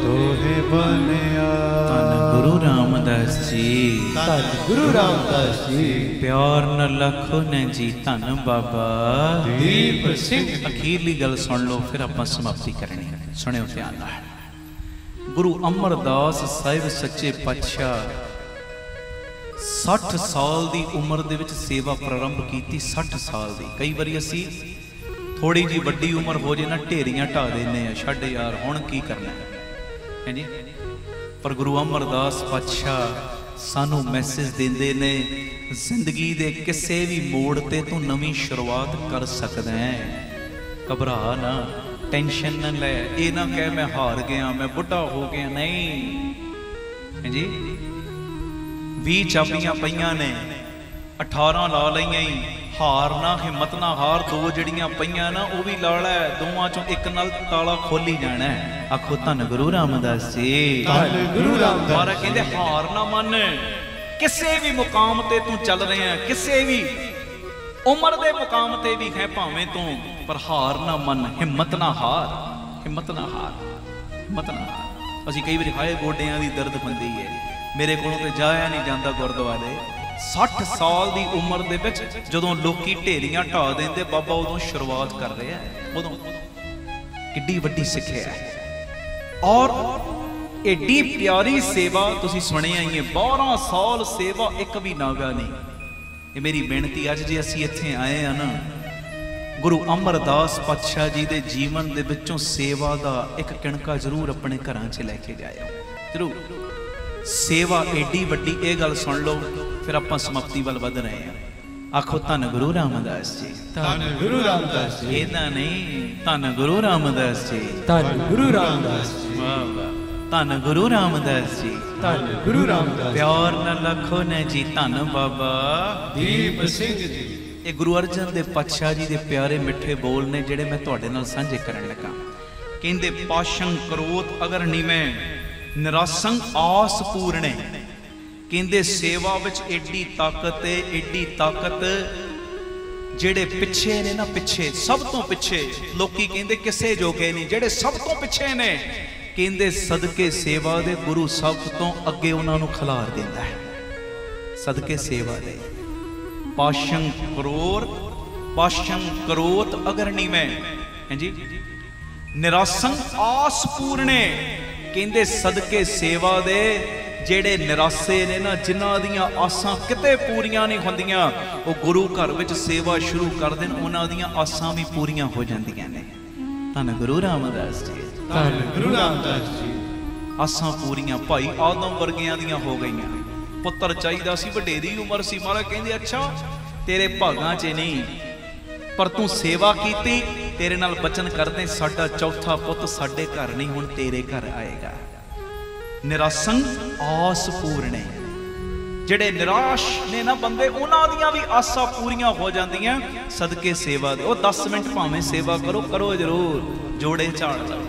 ਤੋਹੇ ਬਨ ਆਵੇ। ਧੰਨ ਗੁਰੂ ਰਾਮਦਾਸ ਜੀ, ਧੰਨ ਗੁਰੂ ਰਾਮਦਾਸ ਜੀ, ਪਿਆਰ ਨ ਲਖੋ ਨੇ ਜੀ, ਧੰਨ ਬਾਬਾ ਦੀਪ ਸਿੰਘ। ਅਖੀਰਲੀ ਗੱਲ ਸੁਣ ਲਓ, ਫਿਰ ਆਪਾਂ ਸਮਾਪਤੀ ਕਰਨੀ ਹੈ, ਸੁਣਿਓ ਧਿਆਨ ਨਾਲ। ਗੁਰੂ ਅਮਰਦਾਸ ਸਾਹਿਬ ਸੱਚੇ ਪਾਤਸ਼ਾਹ 60 ਸਾਲ ਦੀ ਉਮਰ ਦੇ ਵਿੱਚ ਸੇਵਾ ਪ੍ਰਾਰੰਭ ਕੀਤੀ, 60 ਸਾਲ ਦੀ। ਕਈ ਵਾਰੀ ਅਸੀਂ ਥੋੜੀ ਜੀ ਵੱਡੀ ਉਮਰ ਹੋ ਜੇ ਨਾ, ਢੇਰੀਆਂ ਢਾ ਦਿੰਦੇ ਆ, ਛੱਡ ਯਾਰ ਹੁਣ ਕੀ ਕਰਨਾ ਹੈ ਜੀ। ਪਰ ਗੁਰੂ ਅਮਰਦਾਸ ਪਾਤਸ਼ਾਹ ਸਾਨੂੰ ਮੈਸੇਜ ਦਿੰਦੇ ਨੇ, ਜ਼ਿੰਦਗੀ ਦੇ ਕਿਸੇ ਵੀ ਮੋੜ ਤੇ ਤੂੰ ਨਵੀਂ ਸ਼ੁਰੂਆਤ ਕਰ ਸਕਦਾ ਹੈ, ਘਬਰਾ ਨਾ, ਟੈਨਸ਼ਨ ਨਾ ਲੈ, ਇਹ ਨਾ ਕਹਿ ਮੈਂ ਹਾਰ ਗਿਆ, ਮੈਂ ਬੁੱਢਾ ਹੋ ਗਿਆ, ਨਹੀਂ ਜੀ। 20 ਚਾਬੀਆਂ ਪਈਆਂ ਨੇ, 18 ਲਾ ਲਈਆਂ ਹੀ, ਹਾਰ ਨਾ, ਹਿੰਮਤ ਨਾ ਹਾਰ, 2 ਜਿਹੜੀਆਂ ਪਈਆਂ ਨਾ ਉਹ ਵੀ ਲਾ ਲੈ, ਦੋਵਾਂ ਚੋਂ ਇੱਕ ਨਾਲ ਤਾਲਾ ਖੋਲੀ ਜਾਣਾ ਹੈ। ਆਖੋ ਧੰਨ ਗੁਰੂ ਰਾਮਦਾਸ ਜੀ, ਧੰਨ ਗੁਰੂ ਰਾਮਦਾਸ। ਮਹਾਰਾਜ ਕਹਿੰਦੇ ਹਾਰ ਨਾ ਮੰਨ, ਕਿਸੇ ਵੀ ਮੁਕਾਮ ਤੇ ਤੂੰ ਚੱਲ ਰਿਹਾ, ਕਿਸੇ ਵੀ ਉਮਰ ਦੇ ਮੁਕਾਮ ਤੇ ਵੀ ਹੈ ਭਾਵੇਂ ਤੂੰ, ਪਰ ਹਾਰ ਨਾ ਮੰਨ, ਹਿੰਮਤ ਨਾ ਹਾਰ, ਹਿੰਮਤ ਨਾ ਹਾਰ, ਹਿੰਮਤ ਨਾ ਹਾਰ। ਅਸੀਂ ਕਈ ਵਾਰੀ ਹਾਏ ਗੋਡਿਆਂ ਦੀ ਦਰਦ ਹੁੰਦੀ ਹੈ, ਮੇਰੇ ਕੋਲੋਂ ਤੇ ਜਾਇਆ ਨਹੀਂ ਜਾਂਦਾ ਗੁਰਦੁਆਰੇ। 60 ਸਾਲ ਦੀ ਉਮਰ ਦੇ ਵਿੱਚ ਜਦੋਂ ਲੋਕੀ ਢੇਰੀਆਂ ਢਾ ਦਿੰਦੇ, ਬਾਬਾ ਉਦੋਂ ਸ਼ੁਰੂਆਤ ਕਰ ਰਿਹਾ, ਉਦੋਂ किड्डी वड्डी सिक्ख्या है। और एडी प्यारी सेवा तुसीं सुनिया ही है, 12 साल सेवा एक भी नागा नहीं। ये मेरी बेनती अज जे असीं इत्थे आए हैं ना, गुरु अमरदास पातशाह जी दे जीवन दे विचों सेवा दा एक किणका जरूर अपने घरां च लैके जाओ, जरूर। सेवा एडी वड्डी, ये गल सुन लो, फिर आपां समाप्ति वल वध रहे हैं। आखो धन गुरु रामदास जी, धन गुरु रामदास जी। इहदा नहीं, धन गुरु रामदास जी, धन गुरु रामदास जी। वाह वाह, धन गुरु रामदास जी, धन गुरु रामदास। प्यार न लखो ने जी, धन बाबा दीप सिंह जी। ये गुरु अर्जन दे पातशाह जी दे प्यारे मिठे बोल ने जिहड़े मैं तुहाडे नाल साझे करन लगा। कहंदे पाशंग क्रोध अगर नीवें, निरासंग आस पूरणे। कहंदे सेवा विच एडी ताकत है, एडी ताकत जेड़े पिछे ने ना, पिछे सब तो पिछे लोकी कहंदे किसे जोगे नहीं, जेड़े सब तो पिछे ने कहंदे सदके सेवा दे गुरु सब तो अगे उन्हां नूं खलार दिंदा है। सदके सेवा दे पाशंग क्रोर, पाशंग क्रोध अगर नहीं मैं, हैं जी, निरासंग आस पूरणे। कहंदे सदके सेवा दे जेड़े निरासे ने ना, जिन्हां दियां आसां किते पूरीआं नहीं हुंदियां, वो गुरु घर विच सेवा शुरू कर देन, उन्हां दियां आसां भी पूरीआं हो जांदियां ने। धन गुरु रामदास जी, धन गुरु रामदास जी। आसां पूरीआं भाई आदम वर्गियां दियां हो गईयां। पुत्तर चाहीदा सी, वडेरी उमर सी, महाराज कहंदे अच्छा तेरे भागां च नहीं, पर तू सेवा कीती, तेरे नाल बचन करदे साडा चौथा पुੱਤ साडे घर नहीं, हुण तेरे घर आएगा। निरासंग आस पूरणे, जेड़े निराश ने ना बंदे, उन्हां दियां भी आसां पूरीआं हो जांदियां सदके सेवा दे। 10 मिनट भावें सेवा करो, करो जरूर। जोड़े झाड़ लो,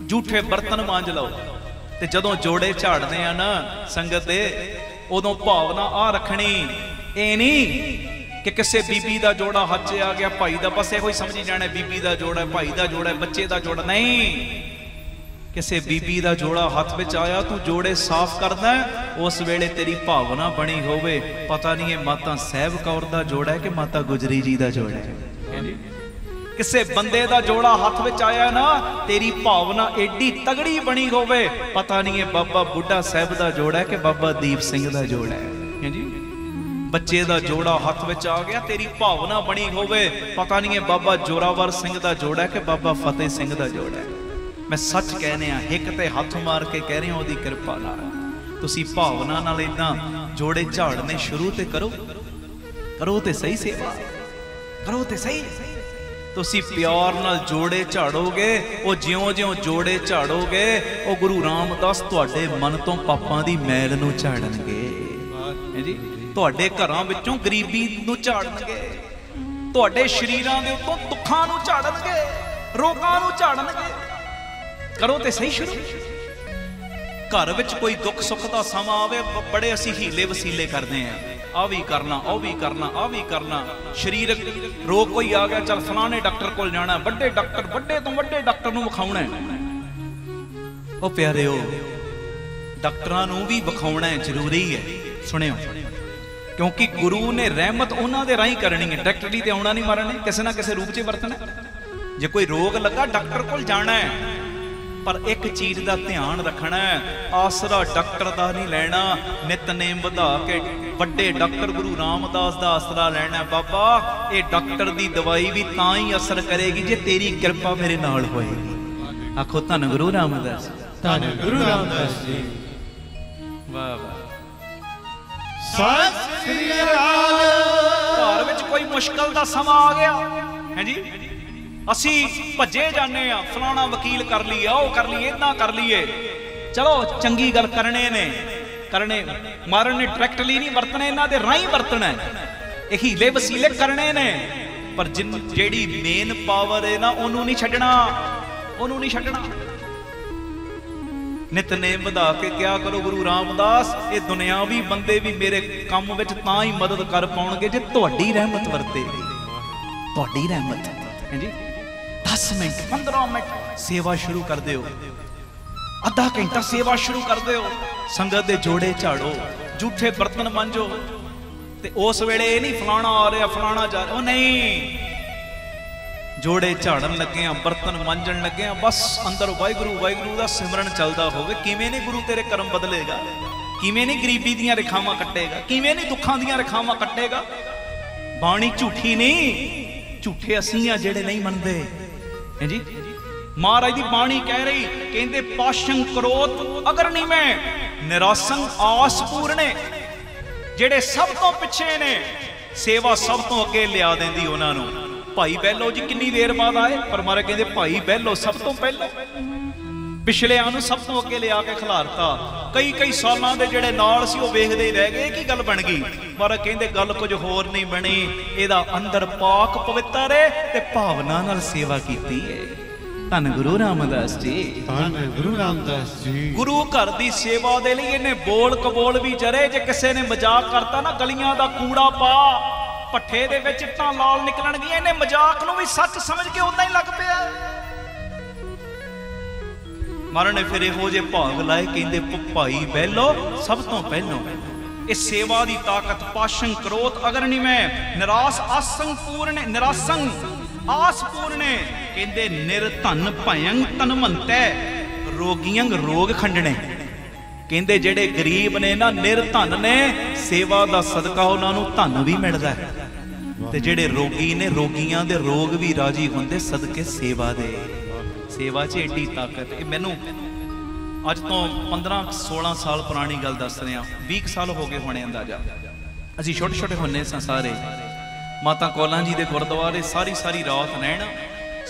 झूठे बर्तन मांज लो, ते जदों जोड़े झाड़दे आ ना संगत दे, उदों भावना आ रखनी, ये नहीं कि किसी बीबी का जोड़ा हाथ च आ गया, भाई का बस यो समझी जाना बीबी का जोड़ा, भाई का जोड़ा, बच्चे का जोड़ा। नहीं, किसी बीबी का जोड़ा हाथ में आया, तू जोड़े साफ करना, उस वेले तेरी भावना बनी होवे, पता नहीं है माता सहब कौर का जोड़ा है कि माता गुजरी जी का जोड़ा है। किसी बंदे का जोड़ा हाथ में आया ना, तेरी भावना एडी तगड़ी बनी होवे, पता नहीं है बाबा बुढ़ा साहब का जोड़ा है कि बाबा दीप सिंह का जोड़ा है जी। बच्चे का जोड़ा हाथ में आ गया, तेरी भावना बनी होवे, पता नहीं है बाबा जोरावर सिंह का जोड़ा है कि बाबा फतेह सिंह का जोड़ा है। मैं सच कहने हिक ते हथ मार के कह रहा, ओदी किरपा नाल तुसी भावना नाल इदां जोड़े झाड़ने शुरू ते करो, करो ते सही सेवा, करो ते सही। तुसी प्यार नाल जोड़े झाड़ोगे, वो ज्यों-ज्यों जोड़े झाड़ोगे, वो गुरु रामदास तुहाडे मन तो पापां दी मैल नूं झाड़नगे जी। तुहाडे घरां विचों गरीबी नूं झाड़नगे, तुहाडे शरीरां दे उत्तों दुखां नूं झाड़नगे, रोगां नूं झाड़नगे। करो ते सही शुरू। घर विच कोई दुख सुख का समा आवे, बड़े असी हीले वसीले करते हैं, आ भी करना, आ भी करना, आ भी करना। शरीरक रोग कोई आ गया, चल फलाने डॉक्टर कोल जाना, बड़े डॉक्टर, बड़े तो बड़े डॉक्टर नूं विखाउणा है। ओ प्यारेओ, डॉक्टरां नूं भी विखाउणा जरूरी है, सुनियो, क्योंकि गुरु ने रहमत उन्हां दे राही करनी है, डायरेक्टली ते आउणा नहीं, मारने किसी ना किसी रूप च वरतना। जे कोई रोग लगा डॉक्टर कोल जाना है, पर एक चीज का ध्यान रखना है, आसरा डॉक्टर का नहीं लेना, नितनेम वधा के वड्डे डॉक्टर गुरु रामदास का आसरा लेना। बाबा ये डॉक्टर की दवाई भी तां ही असर करेगी जे तेरी कृपा मेरे नाल होएगी। आखो धन गुरु रामदास, धन गुरु रामदास जी। वाह वाह। सत श्री अकाल। घर विच कोई मुश्किल का समा आ गया है जी, असी भजे जाने, फलाना वकील कर लीए, ओ कर लीए, इदा कर लीए, चलो चंगी गल करने ने, करने मारन ने डायरेक्टली नहीं वरतने, इन्हां दे राही वरतना है, हीले वसीले करने ने। पर जिन जेड़ी मेन पावर है ना, ओनू नहीं छड्डना, ओनू नहीं छड्डना। नितनेम वधा के क्या करो गुरु रामदास, ये दुनियावी बंदे भी मेरे काम विच तां ही मदद कर पाउणगे जे तुहाडी रहमत वरतेगी, तुहाडी रहमत है जी। 10 मिनट 15 मिनट सेवा शुरू कर दो, आधा घंटा सेवा शुरू कर दो, संगत दे जोड़े झाड़ो, झूठे बर्तन मांजो, ते उस वेले नहीं फलाना आ रहा फलाना जा रहा, नहीं, ਜੋੜੇ ਝਾੜਨ ਲੱਗੇ ਆ, ਬਰਤਨ ਮਾਂਜਣ ਲੱਗੇ ਆ, ਬਸ ਅੰਦਰ ਵਾਹਿਗੁਰੂ ਵਾਹਿਗੁਰੂ ਦਾ ਸਿਮਰਨ ਚੱਲਦਾ ਹੋਵੇ। ਕਿਵੇਂ ਨਹੀਂ ਗੁਰੂ ਤੇਰੇ ਕਰਮ ਬਦਲੇਗਾ, ਕਿਵੇਂ ਨਹੀਂ ਗਰੀਬੀ ਦੀਆਂ ਰੇਖਾਵਾਂ ਕੱਟੇਗਾ, ਕਿਵੇਂ ਨਹੀਂ ਦੁੱਖਾਂ ਦੀਆਂ ਰੇਖਾਵਾਂ ਕੱਟੇਗਾ। ਬਾਣੀ ਝੂਠੀ ਨਹੀਂ, ਝੂਠੇ ਅਸੀਂ ਆ ਜਿਹੜੇ ਨਹੀਂ ਮੰਨਦੇ ਹੈ ਜੀ। ਮਹਾਰਾਜ ਦੀ ਬਾਣੀ ਕਹਿ ਰਹੀ, ਕਹਿੰਦੇ ਪਾਸ਼ੰ ਕਰੋਤ ਅਗਰ ਨਹੀਂ ਮੈਂ ਨਿਰਾਸੰ ਆਸ ਪੂਰਨੇ। ਜਿਹੜੇ ਸਭ ਤੋਂ ਪਿੱਛੇ ਨੇ ਸੇਵਾ ਸਭ ਤੋਂ ਅੱਗੇ ਲਿਆ ਦਿੰਦੀ ਉਹਨਾਂ ਨੂੰ। ਭਾਈ ਬਹਿਲੋ ਜੀ ਕਿੰਨੀ ਦੇਰ ਬਾਅਦ ਆਏ, ਪਰ ਮਹਾਰਾਜ ਕਹਿੰਦੇ ਭਾਈ ਬਹਿਲੋ ਸਭ ਤੋਂ ਪਹਿਲਾਂ ਪਿਛਲਿਆਂ ਨੂੰ ਸਭ ਤੋਂ ਅੱਗੇ ਲਿਆ ਕੇ ਖਿਲਾਰਤਾ। ਕਈ ਸਾਲਾਂ ਦੇ ਜਿਹੜੇ ਨਾਲ ਸੀ ਉਹ ਵੇਖਦੇ ਹੀ ਰਹਿ ਗਏ, ਕੀ ਗੱਲ ਬਣ ਗਈ। ਮਹਾਰਾਜ ਕਹਿੰਦੇ ਗੱਲ ਕੁਝ ਹੋਰ ਨਹੀਂ ਬਣੀ, ਇਹਦਾ ਅੰਦਰ ਪਾਕ ਪਵਿੱਤਰ ਹੈ ਤੇ ਭਾਵਨਾ ਨਾਲ ਸੇਵਾ ਕੀਤੀ ਹੈ। ਧੰਨ ਗੁਰੂ ਰਾਮਦਾਸ ਜੀ, ਧੰਨ ਗੁਰੂ ਰਾਮਦਾਸ ਜੀ। ਗੁਰੂ ਘਰ ਦੀ ਸੇਵਾ ਦੇ ਲਈ ਇਹਨੇ ਬੋਲ ਕਬੋਲ ਵੀ ਜਰੇ। ਜੇ ਕਿਸੇ ਨੇ ਮਜ਼ਾਕ ਕਰਤਾ ਨਾ, ਗਲੀਆਂ ਦਾ ਕੂੜਾ ਪਾ, ਭੱਠੇ ਦੇ ਵਿੱਚ ਇੱਟਾਂ ਲਾਲ ਨਿਕਲਣਗੀਆਂ, ਇਹਨੇ ਮਜ਼ਾਕ ਨੂੰ ਵੀ ਸੱਚ ਸਮਝ ਕੇ ਉਦਾਂ ਹੀ ਲੱਗ ਪਿਆ। ਮਹਾਰਾਜ ਨੇ ਫਿਰ ਇਹੋ ਜਿਹੇ ਭਾਗ ਲਾਏ, ਕਹਿੰਦੇ ਭਾਈ ਬਹਿਲੋ ਸਭ ਤੋਂ ਪਹਿਲੋਂ। ਇਹ ਸੇਵਾ ਦੀ ਤਾਕਤ। ਪਾਸ਼ੰ ਕਰੋਤ ਅਗਰ ਨਹੀਂ ਮੈਂ ਨਿਰਾਸ ਆਸੰ ਪੂਰਨੇ, ਨਿਰਾਸੰ ਆਸ ਪੂਰਨੇ। ਕਹਿੰਦੇ ਨਿਰਧਨ ਭਯੰ ਧਨਵੰਤੈ ਰੋਗੀਆਂ ਰੋਗ ਖੰਡਣੇ। ਕਹਿੰਦੇ ਜਿਹੜੇ ਗਰੀਬ ਨੇ ਨਾ, ਨਿਰਧਨ ਨੇ, ਸੇਵਾ ਦਾ ਸਦਕਾ ਉਹਨਾਂ ਨੂੰ ਧਨ ਵੀ ਮਿਲਦਾ ਹੈ। ਤੇ ਜਿਹੜੇ ਰੋਗੀ ਨੇ, ਰੋਗੀਆਂ ਦੇ ਰੋਗ ਵੀ ਰਾਜੀ ਹੁੰਦੇ ਸਦਕੇ ਸੇਵਾ ਦੇ। ਸੇਵਾ 'ਚ ਏਡੀ ਤਾਕਤ। ਇਹ ਮੈਨੂੰ ਅੱਜ ਤੋਂ 15-16 ਸਾਲ ਪੁਰਾਣੀ ਗੱਲ ਦੱਸ ਰਿਹਾ, 20 ਸਾਲ ਹੋ ਗਏ ਹੋਣੇ ਅੰਦਾਜ਼ਾ। ਅਸੀਂ ਛੋਟੇ ਛੋਟੇ ਹੁੰਨੇ ਸਾਂ ਸਾਰੇ। ਮਾਤਾ ਕੌਲਾਂ ਜੀ ਦੇ ਗੁਰਦੁਆਰੇ ਸਾਰੀ ਰਾਤ ਰਹਿਣਾ,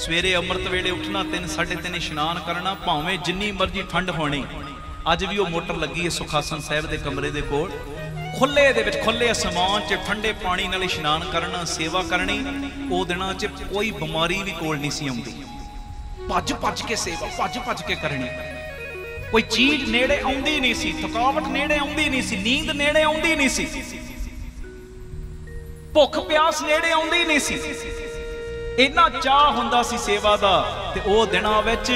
ਸਵੇਰੇ ਅੰਮ੍ਰਿਤ ਵੇਲੇ ਉੱਠਣਾ, 3-3:30 ਇਸ਼ਨਾਨ ਕਰਨਾ, ਭਾਵੇਂ ਜਿੰਨੀ ਮਰਜ਼ੀ ਠੰਡ ਹੋਣੀ। ਅੱਜ ਵੀ ਉਹ ਮੋਟਰ ਲੱਗੀ ਹੈ ਸੁਖਾਸਨ ਸਾਹਿਬ ਦੇ ਕਮਰੇ ਦੇ ਕੋਲ, ਖੁੱਲੇ ਦੇ ਵਿੱਚ, ਖੁੱਲੇ ਅਸਮਾਨ 'ਚ ਠੰਡੇ ਪਾਣੀ ਨਾਲ ਇਸ਼ਨਾਨ ਕਰਨਾ, ਸੇਵਾ ਕਰਨੀ। ਉਹ ਦਿਨਾਂ 'ਚ ਕੋਈ ਬਿਮਾਰੀ ਵੀ ਕੋਲ ਨਹੀਂ ਸੀ ਆਉਂਦੀ। ਭੱਜ ਕੇ ਸੇਵਾ, ਭੱਜ ਕੇ ਕਰਨੀ। ਕੋਈ ਚੀਜ਼ ਨੇੜੇ ਆਉਂਦੀ ਨਹੀਂ ਸੀ, ਥਕਾਵਟ ਨੇੜੇ ਆਉਂਦੀ ਨਹੀਂ ਸੀ, ਨੀਂਦ ਨੇੜੇ ਆਉਂਦੀ ਨਹੀਂ ਸੀ, ਭੁੱਖ ਪਿਆਸ ਨੇੜੇ ਆਉਂਦੀ ਨਹੀਂ ਸੀ। ਇੰਨਾ ਚਾਹ ਹੁੰਦਾ ਸੀ ਸੇਵਾ ਦਾ। ਤੇ ਉਹ ਦਿਨਾਂ ਵਿੱਚ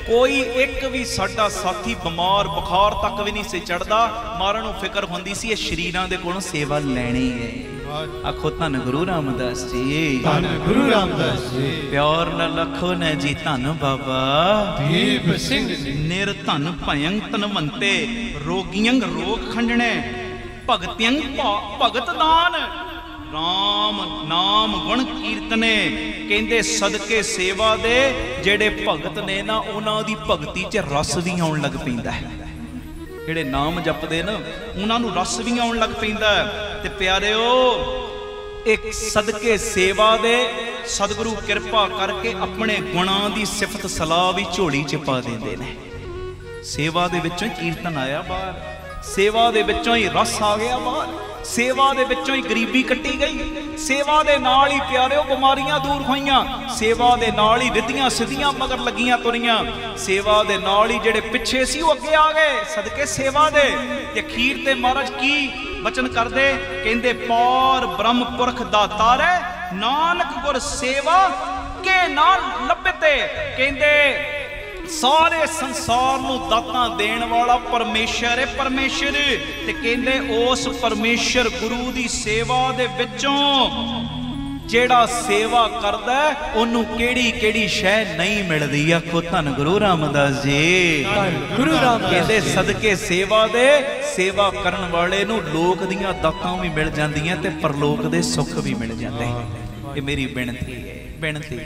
ਕੋਈ ਇੱਕ ਵੀ ਸਾਡਾ ਸਾਥੀ ਬਿਮਾਰ, ਬੁਖਾਰ ਤੱਕ ਵੀ ਨਹੀਂ ਸੀ ਚੜਦਾ। ਮਾਰਨ ਨੂੰ ਫਿਕਰ ਹੁੰਦੀ ਸੀ ਇਹ ਸ਼ਰੀਰਾਂ ਦੇ ਕੋਲੋਂ ਸੇਵਾ ਲੈਣੀ ਹੈ। ਆਖੋ ਧੰਨ ਗੁਰੂ ਰਾਮਦਾਸ ਜੀ, ਧੰਨ ਗੁਰੂ ਰਾਮਦਾਸ ਜੀ। ਪਿਆਰ ਨਾਲ ਲਖੋ ਨੇ ਜੀ ਧੰਨ ਬਾਬਾ ਦੀਪ ਸਿੰਘ ਜੀ। ਨਿਰਧਨ ਭਯੰ ਧਨਵੰਤੇ ਰੋਗੀਆਂ ਰੋਗ ਖੰਡਣੇ। ਭਗਤਿਆਂ ਭਗਤ ਦਾਨ ਰਾਮ ਨਾਮ ਗੁਣ ਕੀਰਤਨੇ। ਕਹਿੰਦੇ ਸਦਕੇ ਸੇਵਾ ਦੇ ਜਿਹੜੇ ਭਗਤ ਨੇ ਨਾ, ਉਹਨਾਂ ਦੀ ਭਗਤੀ 'ਚ ਰਸ ਵੀ ਆਉਣ ਲੱਗ ਪੈਂਦਾ ਹੈ। ਜਿਹੜੇ ਨਾਮ ਜਪਦੇ ਨਾ, ਉਹਨਾਂ ਨੂੰ ਰਸ ਵੀ ਆਉਣ ਲੱਗ ਪੈਂਦਾ। ਤੇ ਪਿਆਰਿਓ, ਇੱਕ ਸਦਕੇ ਸੇਵਾ ਦੇ ਸਤਿਗੁਰੂ ਕਿਰਪਾ ਕਰਕੇ ਆਪਣੇ ਗੁਣਾਂ ਦੀ ਸਿਫਤ ਸਲਾਹ ਵੀ ਝੋਲੀ 'ਚ ਪਾ ਦਿੰਦੇ ਨੇ। ਸੇਵਾ ਦੇ ਵਿੱਚੋਂ ਹੀ ਕੀਰਤਨ ਆਇਆ ਬਾਹਰ, ਸੇਵਾ ਦੇ ਵਿੱਚੋਂ ਹੀ ਰਸ ਆ ਗਿਆ ਬਾਹਰ, ਸੇਵਾ ਦੇ ਵਿੱਚੋਂ ਹੀ ਗਰੀਬੀ ਕੱਟੀ ਗਈ। ਸੇਵਾ ਦੇ ਨਾਲ ਹੀ ਪਿਆਰਿਓ ਬਿਮਾਰੀਆਂ ਦੂਰ ਹੋਈਆਂ। ਸੇਵਾ ਦੇ ਨਾਲ ਹੀ ਰਿੱਧੀਆਂ ਸਿੱਧੀਆਂ ਮਗਰ ਲੱਗੀਆਂ ਤੁਰੀਆਂ। ਸੇਵਾ ਦੇ ਨਾਲ ਹੀ ਜਿਹੜੇ ਪਿੱਛੇ ਸੀ ਉਹ ਅੱਗੇ ਆ ਗਏ ਸਦਕੇ ਸੇਵਾ ਦੇ। ਤੇ ਅਖੀਰ ਤੇ ਮਹਾਰਾਜ ਕੀ ਬਚਨ ਕਰਦੇ, ਕਹਿੰਦੇ ਪਾਰ ਬ੍ਰਹਮ ਪੁਰਖ ਦਾਤਾਰੈ ਨਾਨਕ ਗੁਰ ਸੇਵਾ ਕੇ ਨਾਲ ਲੱਭਤੇ। ਕਹਿੰਦੇ ਸਾਰੇ ਸੰਸਾਰ ਨੂੰ ਦਾਤਾਂ ਦੇਣ ਵਾਲਾ ਪਰਮੇਸ਼ਰ ਹੈ, ਪਰਮੇਸ਼ਰ। ਤੇ ਕਹਿੰਦੇ ਉਸ ਪਰਮੇਸ਼ਰ ਗੁਰੂ ਦੀ ਸੇਵਾ ਦੇ ਵਿੱਚੋਂ ਜਿਹੜਾ ਸੇਵਾ ਕਰਦਾ ਉਹਨੂੰ ਕਿਹੜੀ ਸ਼ੈ ਨਹੀਂ ਮਿਲਦੀ। ਆਖੋ ਧੰਨ ਗੁਰੂ ਰਾਮਦਾਸ ਜੀ, ਗੁਰੂ ਰਾਮਦਾਸ। ਕਹਿੰਦੇ ਸਦਕੇ ਸੇਵਾ ਦੇ ਸੇਵਾ ਕਰਨ ਵਾਲੇ ਨੂੰ ਲੋਕ ਦੀਆਂ ਦਾਤਾਂ ਵੀ ਮਿਲ ਜਾਂਦੀਆਂ ਤੇ ਪਰਲੋਕ ਦੇ ਸੁੱਖ ਵੀ ਮਿਲ ਜਾਂਦੇ। ਇਹ ਮੇਰੀ ਬੇਨਤੀ ਹੈ, ਬੇਨਤੀ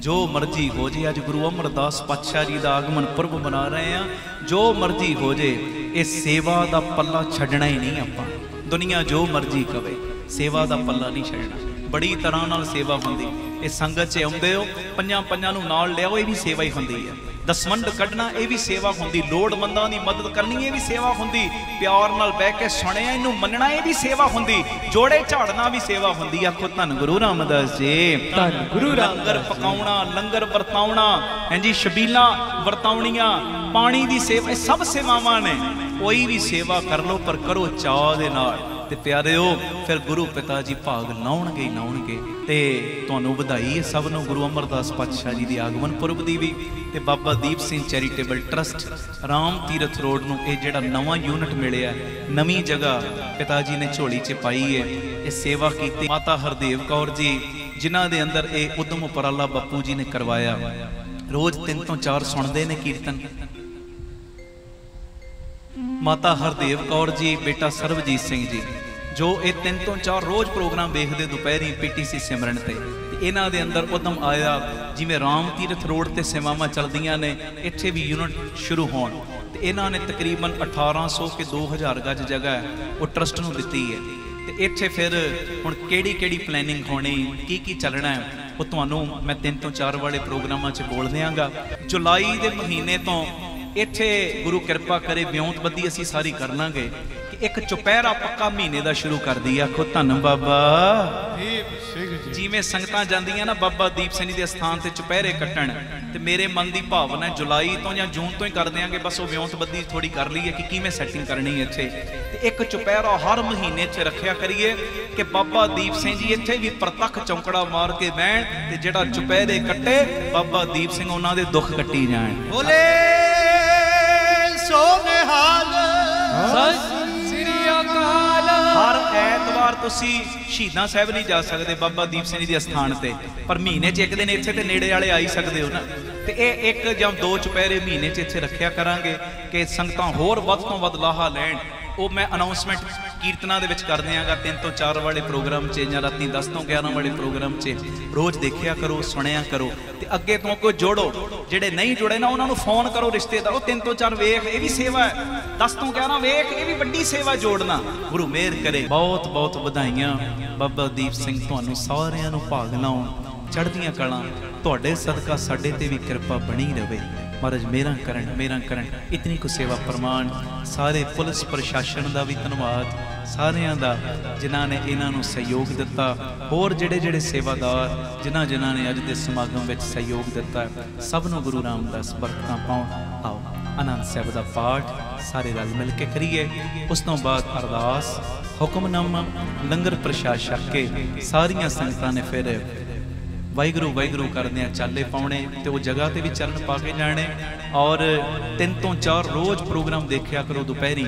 ਜੋ ਮਰਜ਼ੀ ਹੋ ਜੇ। ਅੱਜ ਗੁਰੂ ਅਮਰਦਾਸ ਪਾਤਸ਼ਾਹ ਜੀ ਦਾ ਆਗਮਨ ਪੁਰਬ ਮਨਾ ਰਹੇ ਆ। ਜੋ ਮਰਜ਼ੀ ਹੋ ਜੇ, ਇਹ ਸੇਵਾ ਦਾ ਪੱਲਾ ਛੱਡਣਾ ਹੀ ਨਹੀਂ। ਆਪਾਂ ਦੁਨੀਆ ਜੋ ਮਰਜ਼ੀ ਕਵੇ, ਸੇਵਾ ਦਾ ਪੱਲਾ ਨਹੀਂ ਛੱਡਣਾ। ਬੜੀ ਤਰ੍ਹਾਂ ਨਾਲ ਸੇਵਾ ਹੁੰਦੀ। ਇਹ ਸੰਗਤ 'ਚ ਆਉਂਦੇ ਹੋ, ਪੰਜਾਂ ਨੂੰ ਨਾਲ ਲਿਆਓ, ਇਹ ਵੀ ਸੇਵਾ ਹੀ ਹੁੰਦੀ ਹੈ। ਦਸਵੰਧ ਕੱਢਣਾ, ਇਹ ਵੀ ਸੇਵਾ ਹੁੰਦੀ। ਲੋੜਵੰਦਾਂ ਦੀ ਮਦਦ ਕਰਨੀ, ਇਹ ਵੀ ਸੇਵਾ ਹੁੰਦੀ। ਪਿਆਰ ਨਾਲ ਬਹਿ ਕੇ ਸੁਣਿਆ, ਇਹਨੂੰ ਮੰਨਣਾ, ਇਹ ਵੀ ਸੇਵਾ ਹੁੰਦੀ। ਜੋੜੇ ਝਾੜਨਾ ਵੀ ਸੇਵਾ ਹੁੰਦੀ। ਆਖੋ ਧੰਨ ਗੁਰੂ ਰਾਮਦਾਸ ਜੀ, ਧੰਨ ਗੁਰੂ ਰਾਮਦਾਸ। ਲੰਗਰ ਪਕਾਉਣਾ, ਲੰਗਰ ਵਰਤਾਉਣਾ, ਹਾਂਜੀ ਛਬੀਲਾਂ ਵਰਤਾਉਣੀਆਂ, ਪਾਣੀ ਦੀ ਸੇਵਾ, ਇਹ ਸਭ ਸੇਵਾਵਾਂ ਨੇ। ਕੋਈ ਵੀ ਸੇਵਾ ਕਰ ਲਓ, ਪਰ ਕਰੋ ਚਾਅ ਦੇ ਨਾਲ। ਤੇ ਪਿਆਰਿਓ, ਫਿਰ ਗੁਰੂ ਪਿਤਾ ਜੀ ਭਾਗ ਲਾਉਣਗੇ। ਤੇ ਤੁਹਾਨੂੰ ਵਧਾਈ ਹੈ ਸਭ ਨੂੰ ਗੁਰੂ ਅਮਰਦਾਸ ਪਾਤਸ਼ਾਹ ਜੀ ਦੇ ਆਗਮਨ ਪੁਰਬ ਦੀ ਵੀ। ਤੇ Baba Deep Singh charitable trust Ram Tirath road ਨੂੰ ਇਹ ਜਿਹੜਾ ਨਵਾਂ ਯੂਨਿਟ ਮਿਲਿਆ, ਨਵੀਂ ਜਗ੍ਹਾ ਪਿਤਾ ਜੀ ਨੇ ਝੋਲੀ 'ਚ ਪਾਈ ਹੈ। ਇਹ ਸੇਵਾ ਕੀਤੀ। ਮਾਤਾ ਹਰਦੇਵ ਕੌਰ ਜੀ ਜਿਨ੍ਹਾਂ ਦੇ ਅੰਦਰ ਇਹ ਉਦਮ ਉਪਰਾਲਾ ਬਾਪੂ ਜੀ ਨੇ ਕਰਵਾਇਆ। ਰੋਜ਼ 3 ਤੋਂ 4 ਸੁਣਦੇ ਨੇ ਕੀਰਤਨ। ਮਾਤਾ ਹਰਦੇਵ ਕੌਰ ਜੀ, ਬੇਟਾ ਸਰਬਜੀਤ ਸਿੰਘ ਜੀ, ਜੋ ਇਹ 3 ਤੋਂ 4 ਰੋਜ਼ ਪ੍ਰੋਗਰਾਮ ਵੇਖਦੇ ਦੁਪਹਿਰੀ PTC ਸਿਮਰਨ ਤੇ ਇਹਨਾਂ ਦੇ ਅੰਦਰ ਉਦਮ ਆਇਆ। ਜਿਵੇਂ ਰਾਮ ਤੀਰਥ ਰੋਡ ਤੇ ਸੇਵਾਵਾਂ ਚੱਲਦੀਆਂ ਨੇ, ਇੱਥੇ ਵੀ ਯੂਨਿਟ ਸ਼ੁਰੂ ਹੋਣ ਤੇ ਇਹਨਾਂ ਨੇ ਤਕਰੀਬਨ 1800 ਕਿ 2000 ਗਜ ਜਗ੍ਹਾ ਉਹ ਟਰਸਟ ਨੂੰ ਦਿੱਤੀ ਹੈ। ਤੇ ਇੱਥੇ ਫਿਰ ਹੁਣ ਕਿਹੜੀ ਪਲੈਨਿੰਗ ਹੋਣੀ, ਕੀ ਚੱਲਣਾ ਹੈ, ਉਹ ਤੁਹਾਨੂੰ ਮੈਂ 3 ਤੋਂ 4 ਵਾਲੇ ਪ੍ਰੋਗਰਾਮਾਂ 'ਚ ਬੋਲ ਦਿਆਂਗਾ। ਜੁਲਾਈ ਦੇ ਮਹੀਨੇ ਤੋਂ ਇੱਥੇ ਗੁਰੂ ਕਿਰਪਾ ਕਰੇ ਵਿਉਂਤਬੱਦੀ ਅਸੀਂ ਸਾਰੀ ਕਰ ਲਾਂਗੇ ਕਿ ਇੱਕ ਚੁਪਹਿਰਾ ਪੱਕਾ ਮਹੀਨੇ ਦਾ ਸ਼ੁਰੂ ਕਰ ਦਈਏ। ਆਖੋ ਧੰਨ ਬਾਬਾ ਦੀਪ ਸਿੰਘ ਜੀ। ਜਿਵੇਂ ਸੰਗਤਾਂ ਜਾਂਦੀਆਂ ਨਾ ਬਾਬਾ ਦੀਪ ਸਿੰਘ ਜੀ ਦੇ ਅਸਥਾਨ ਤੇ ਚੁਪਹਿਰੇ ਕੱਟਣ, ਤੇ ਮੇਰੇ ਮਨ ਦੀ ਭਾਵਨਾ ਜੁਲਾਈ ਤੋਂ ਜਾਂ ਜੂਨ ਤੋਂ ਹੀ ਕਰ ਦਿਆਂਗੇ। ਬਸ ਉਹ ਵਿਉਂਤਬੱਦੀ ਥੋੜੀ ਕਰ ਲਈਏ ਕਿ ਕਿਵੇਂ ਸੈਟਿੰਗ ਕਰਨੀ ਇੱਥੇ, ਤੇ ਇੱਕ ਚੁਪਹਿਰਾ ਹਰ ਮਹੀਨੇ 'ਚ ਰੱਖਿਆ ਕਰੀਏ ਕਿ ਬਾਬਾ ਦੀਪ ਸਿੰਘ ਜੀ ਇੱਥੇ ਵੀ ਪ੍ਰਤੱਖ ਚੌਂਕੜਾ ਮਾਰ ਕੇ ਬਹਿਣ, ਤੇ ਜਿਹੜਾ ਚੁਪਹਿਰੇ ਕੱਟੇ ਬਾਬਾ ਦੀਪ ਸਿੰਘ ਉਹਨਾਂ ਦੇ ਦੁੱਖ ਕੱਟੀ ਜਾਣ। ਬੋਲੇ ਸੋ ਨਿਹਾਲ ਸਤਿ ਸ੍ਰੀ ਅਕਾਲ। ਹਰ ਐਤਵਾਰ ਤੁਸੀਂ ਸ਼ਹੀਦਾਂ ਸਾਹਿਬ ਨਹੀਂ ਜਾ ਸਕਦੇ ਬਾਬਾ ਦੀਪ ਸਿੰਘ ਜੀ ਦੇ ਅਸਥਾਨ ਤੇ, ਪਰ ਮਹੀਨੇ 'ਚ ਇੱਕ ਦਿਨ ਇੱਥੇ ਤੇ ਨੇੜੇ ਵਾਲੇ ਆ ਹੀ ਸਕਦੇ ਹੋ ਨਾ। ਤੇ ਇਹ 1 ਜਾਂ 2 ਚੁਪਹਿਰੇ ਮਹੀਨੇ 'ਚ ਇੱਥੇ ਰੱਖਿਆ ਕਰਾਂਗੇ ਕਿ ਸੰਗਤਾਂ ਹੋਰ ਵੱਧ ਤੋਂ ਵੱਧ ਲਾਹਾ ਲੈਣ। ਉਹ ਮੈਂ ਅਨਾਉਂਸਮੈਂਟ ਕੀਰਤਨਾਂ ਦੇ ਵਿੱਚ ਕਰ ਦਿਆਂਗਾ। 3 ਤੋਂ 4 ਵਾਲੇ ਪ੍ਰੋਗਰਾਮ 'ਚ ਜਾਂ ਰਾਤੀ 10 ਤੋਂ 11 ਵਾਲੇ ਪ੍ਰੋਗਰਾਮ 'ਚ ਰੋਜ਼ ਦੇਖਿਆ ਕਰੋ, ਸੁਣਿਆ ਕਰੋ, ਤੇ ਅੱਗੇ ਤੋਂ ਕੋਈ ਜੋੜੋ। ਜਿਹੜੇ ਨਹੀਂ ਜੁੜੇ ਨਾ ਉਹਨਾਂ ਨੂੰ ਫੋਨ ਕਰੋ ਰਿਸ਼ਤੇਦਾਰ, ਉਹ 3 ਤੋਂ 4 ਵੇਖ, ਇਹ ਵੀ ਸੇਵਾ ਹੈ। 10 ਤੋਂ 11 ਵੇਖ, ਇਹ ਵੀ ਵੱਡੀ ਸੇਵਾ ਜੋੜਨਾ। ਗੁਰੂ ਮਿਹਰ ਕਰੇ। ਬਹੁਤ ਬਹੁਤ ਵਧਾਈਆਂ ਬਾਬਾ ਦੀਪ ਸਿੰਘ, ਤੁਹਾਨੂੰ ਸਾਰਿਆਂ ਨੂੰ ਭਾਗ ਲਾਉਣ, ਚੜ੍ਹਦੀਆਂ ਕਲਾਂ। ਤੁਹਾਡੇ ਸਦਕਾ ਸਾਡੇ ਤੇ ਵੀ ਕਿਰਪਾ ਬਣੀ ਰਵੇ। ਮਹਾਰਾਜ ਮੇਰਾ ਕਰਨ ਇਤਨੀ ਕੁ ਸੇਵਾ ਪ੍ਰਮਾਣ। ਸਾਰੇ ਪੁਲਿਸ ਪ੍ਰਸ਼ਾਸਨ ਦਾ ਵੀ ਧੰਨਵਾਦ, ਸਾਰਿਆਂ ਦਾ ਜਿਨ੍ਹਾਂ ਨੇ ਇਹਨਾਂ ਨੂੰ ਸਹਿਯੋਗ ਦਿੱਤਾ। ਹੋਰ ਜਿਹੜੇ ਸੇਵਾਦਾਰ ਜਿਨ੍ਹਾਂ ਨੇ ਅੱਜ ਦੇ ਸਮਾਗਮ ਵਿੱਚ ਸਹਿਯੋਗ ਦਿੱਤਾ, ਸਭ ਨੂੰ ਗੁਰੂ ਰਾਮਦਾਸ ਬਰਕਤਾਂ ਪਾਉਣ। ਆਓ ਆਨੰਦ ਸਾਹਿਬ ਦਾ ਪਾਠ ਸਾਰੇ ਰਲ ਮਿਲ ਕੇ ਕਰੀਏ। ਉਸ ਤੋਂ ਬਾਅਦ ਅਰਦਾਸ, ਹੁਕਮਨਾਮਾ, ਲੰਗਰ ਪ੍ਰਸ਼ਾਦ ਛਕ ਕੇ ਸਾਰੀਆਂ ਸੰਗਤਾਂ ਨੇ ਫਿਰ ਵਾਹਿਗੁਰੂ ਕਰਦਿਆਂ ਚਾਲੇ ਪਾਉਣੇ, ਤੇ ਉਹ ਜਗ੍ਹਾ ਤੇ ਵੀ ਚਰਨ ਪਾ ਕੇ ਜਾਣੇ। ਔਰ 3 ਤੋਂ 4 ਰੋਜ਼ ਪ੍ਰੋਗਰਾਮ ਦੇਖਿਆ ਕਰੋ ਦੁਪਹਿਰੀ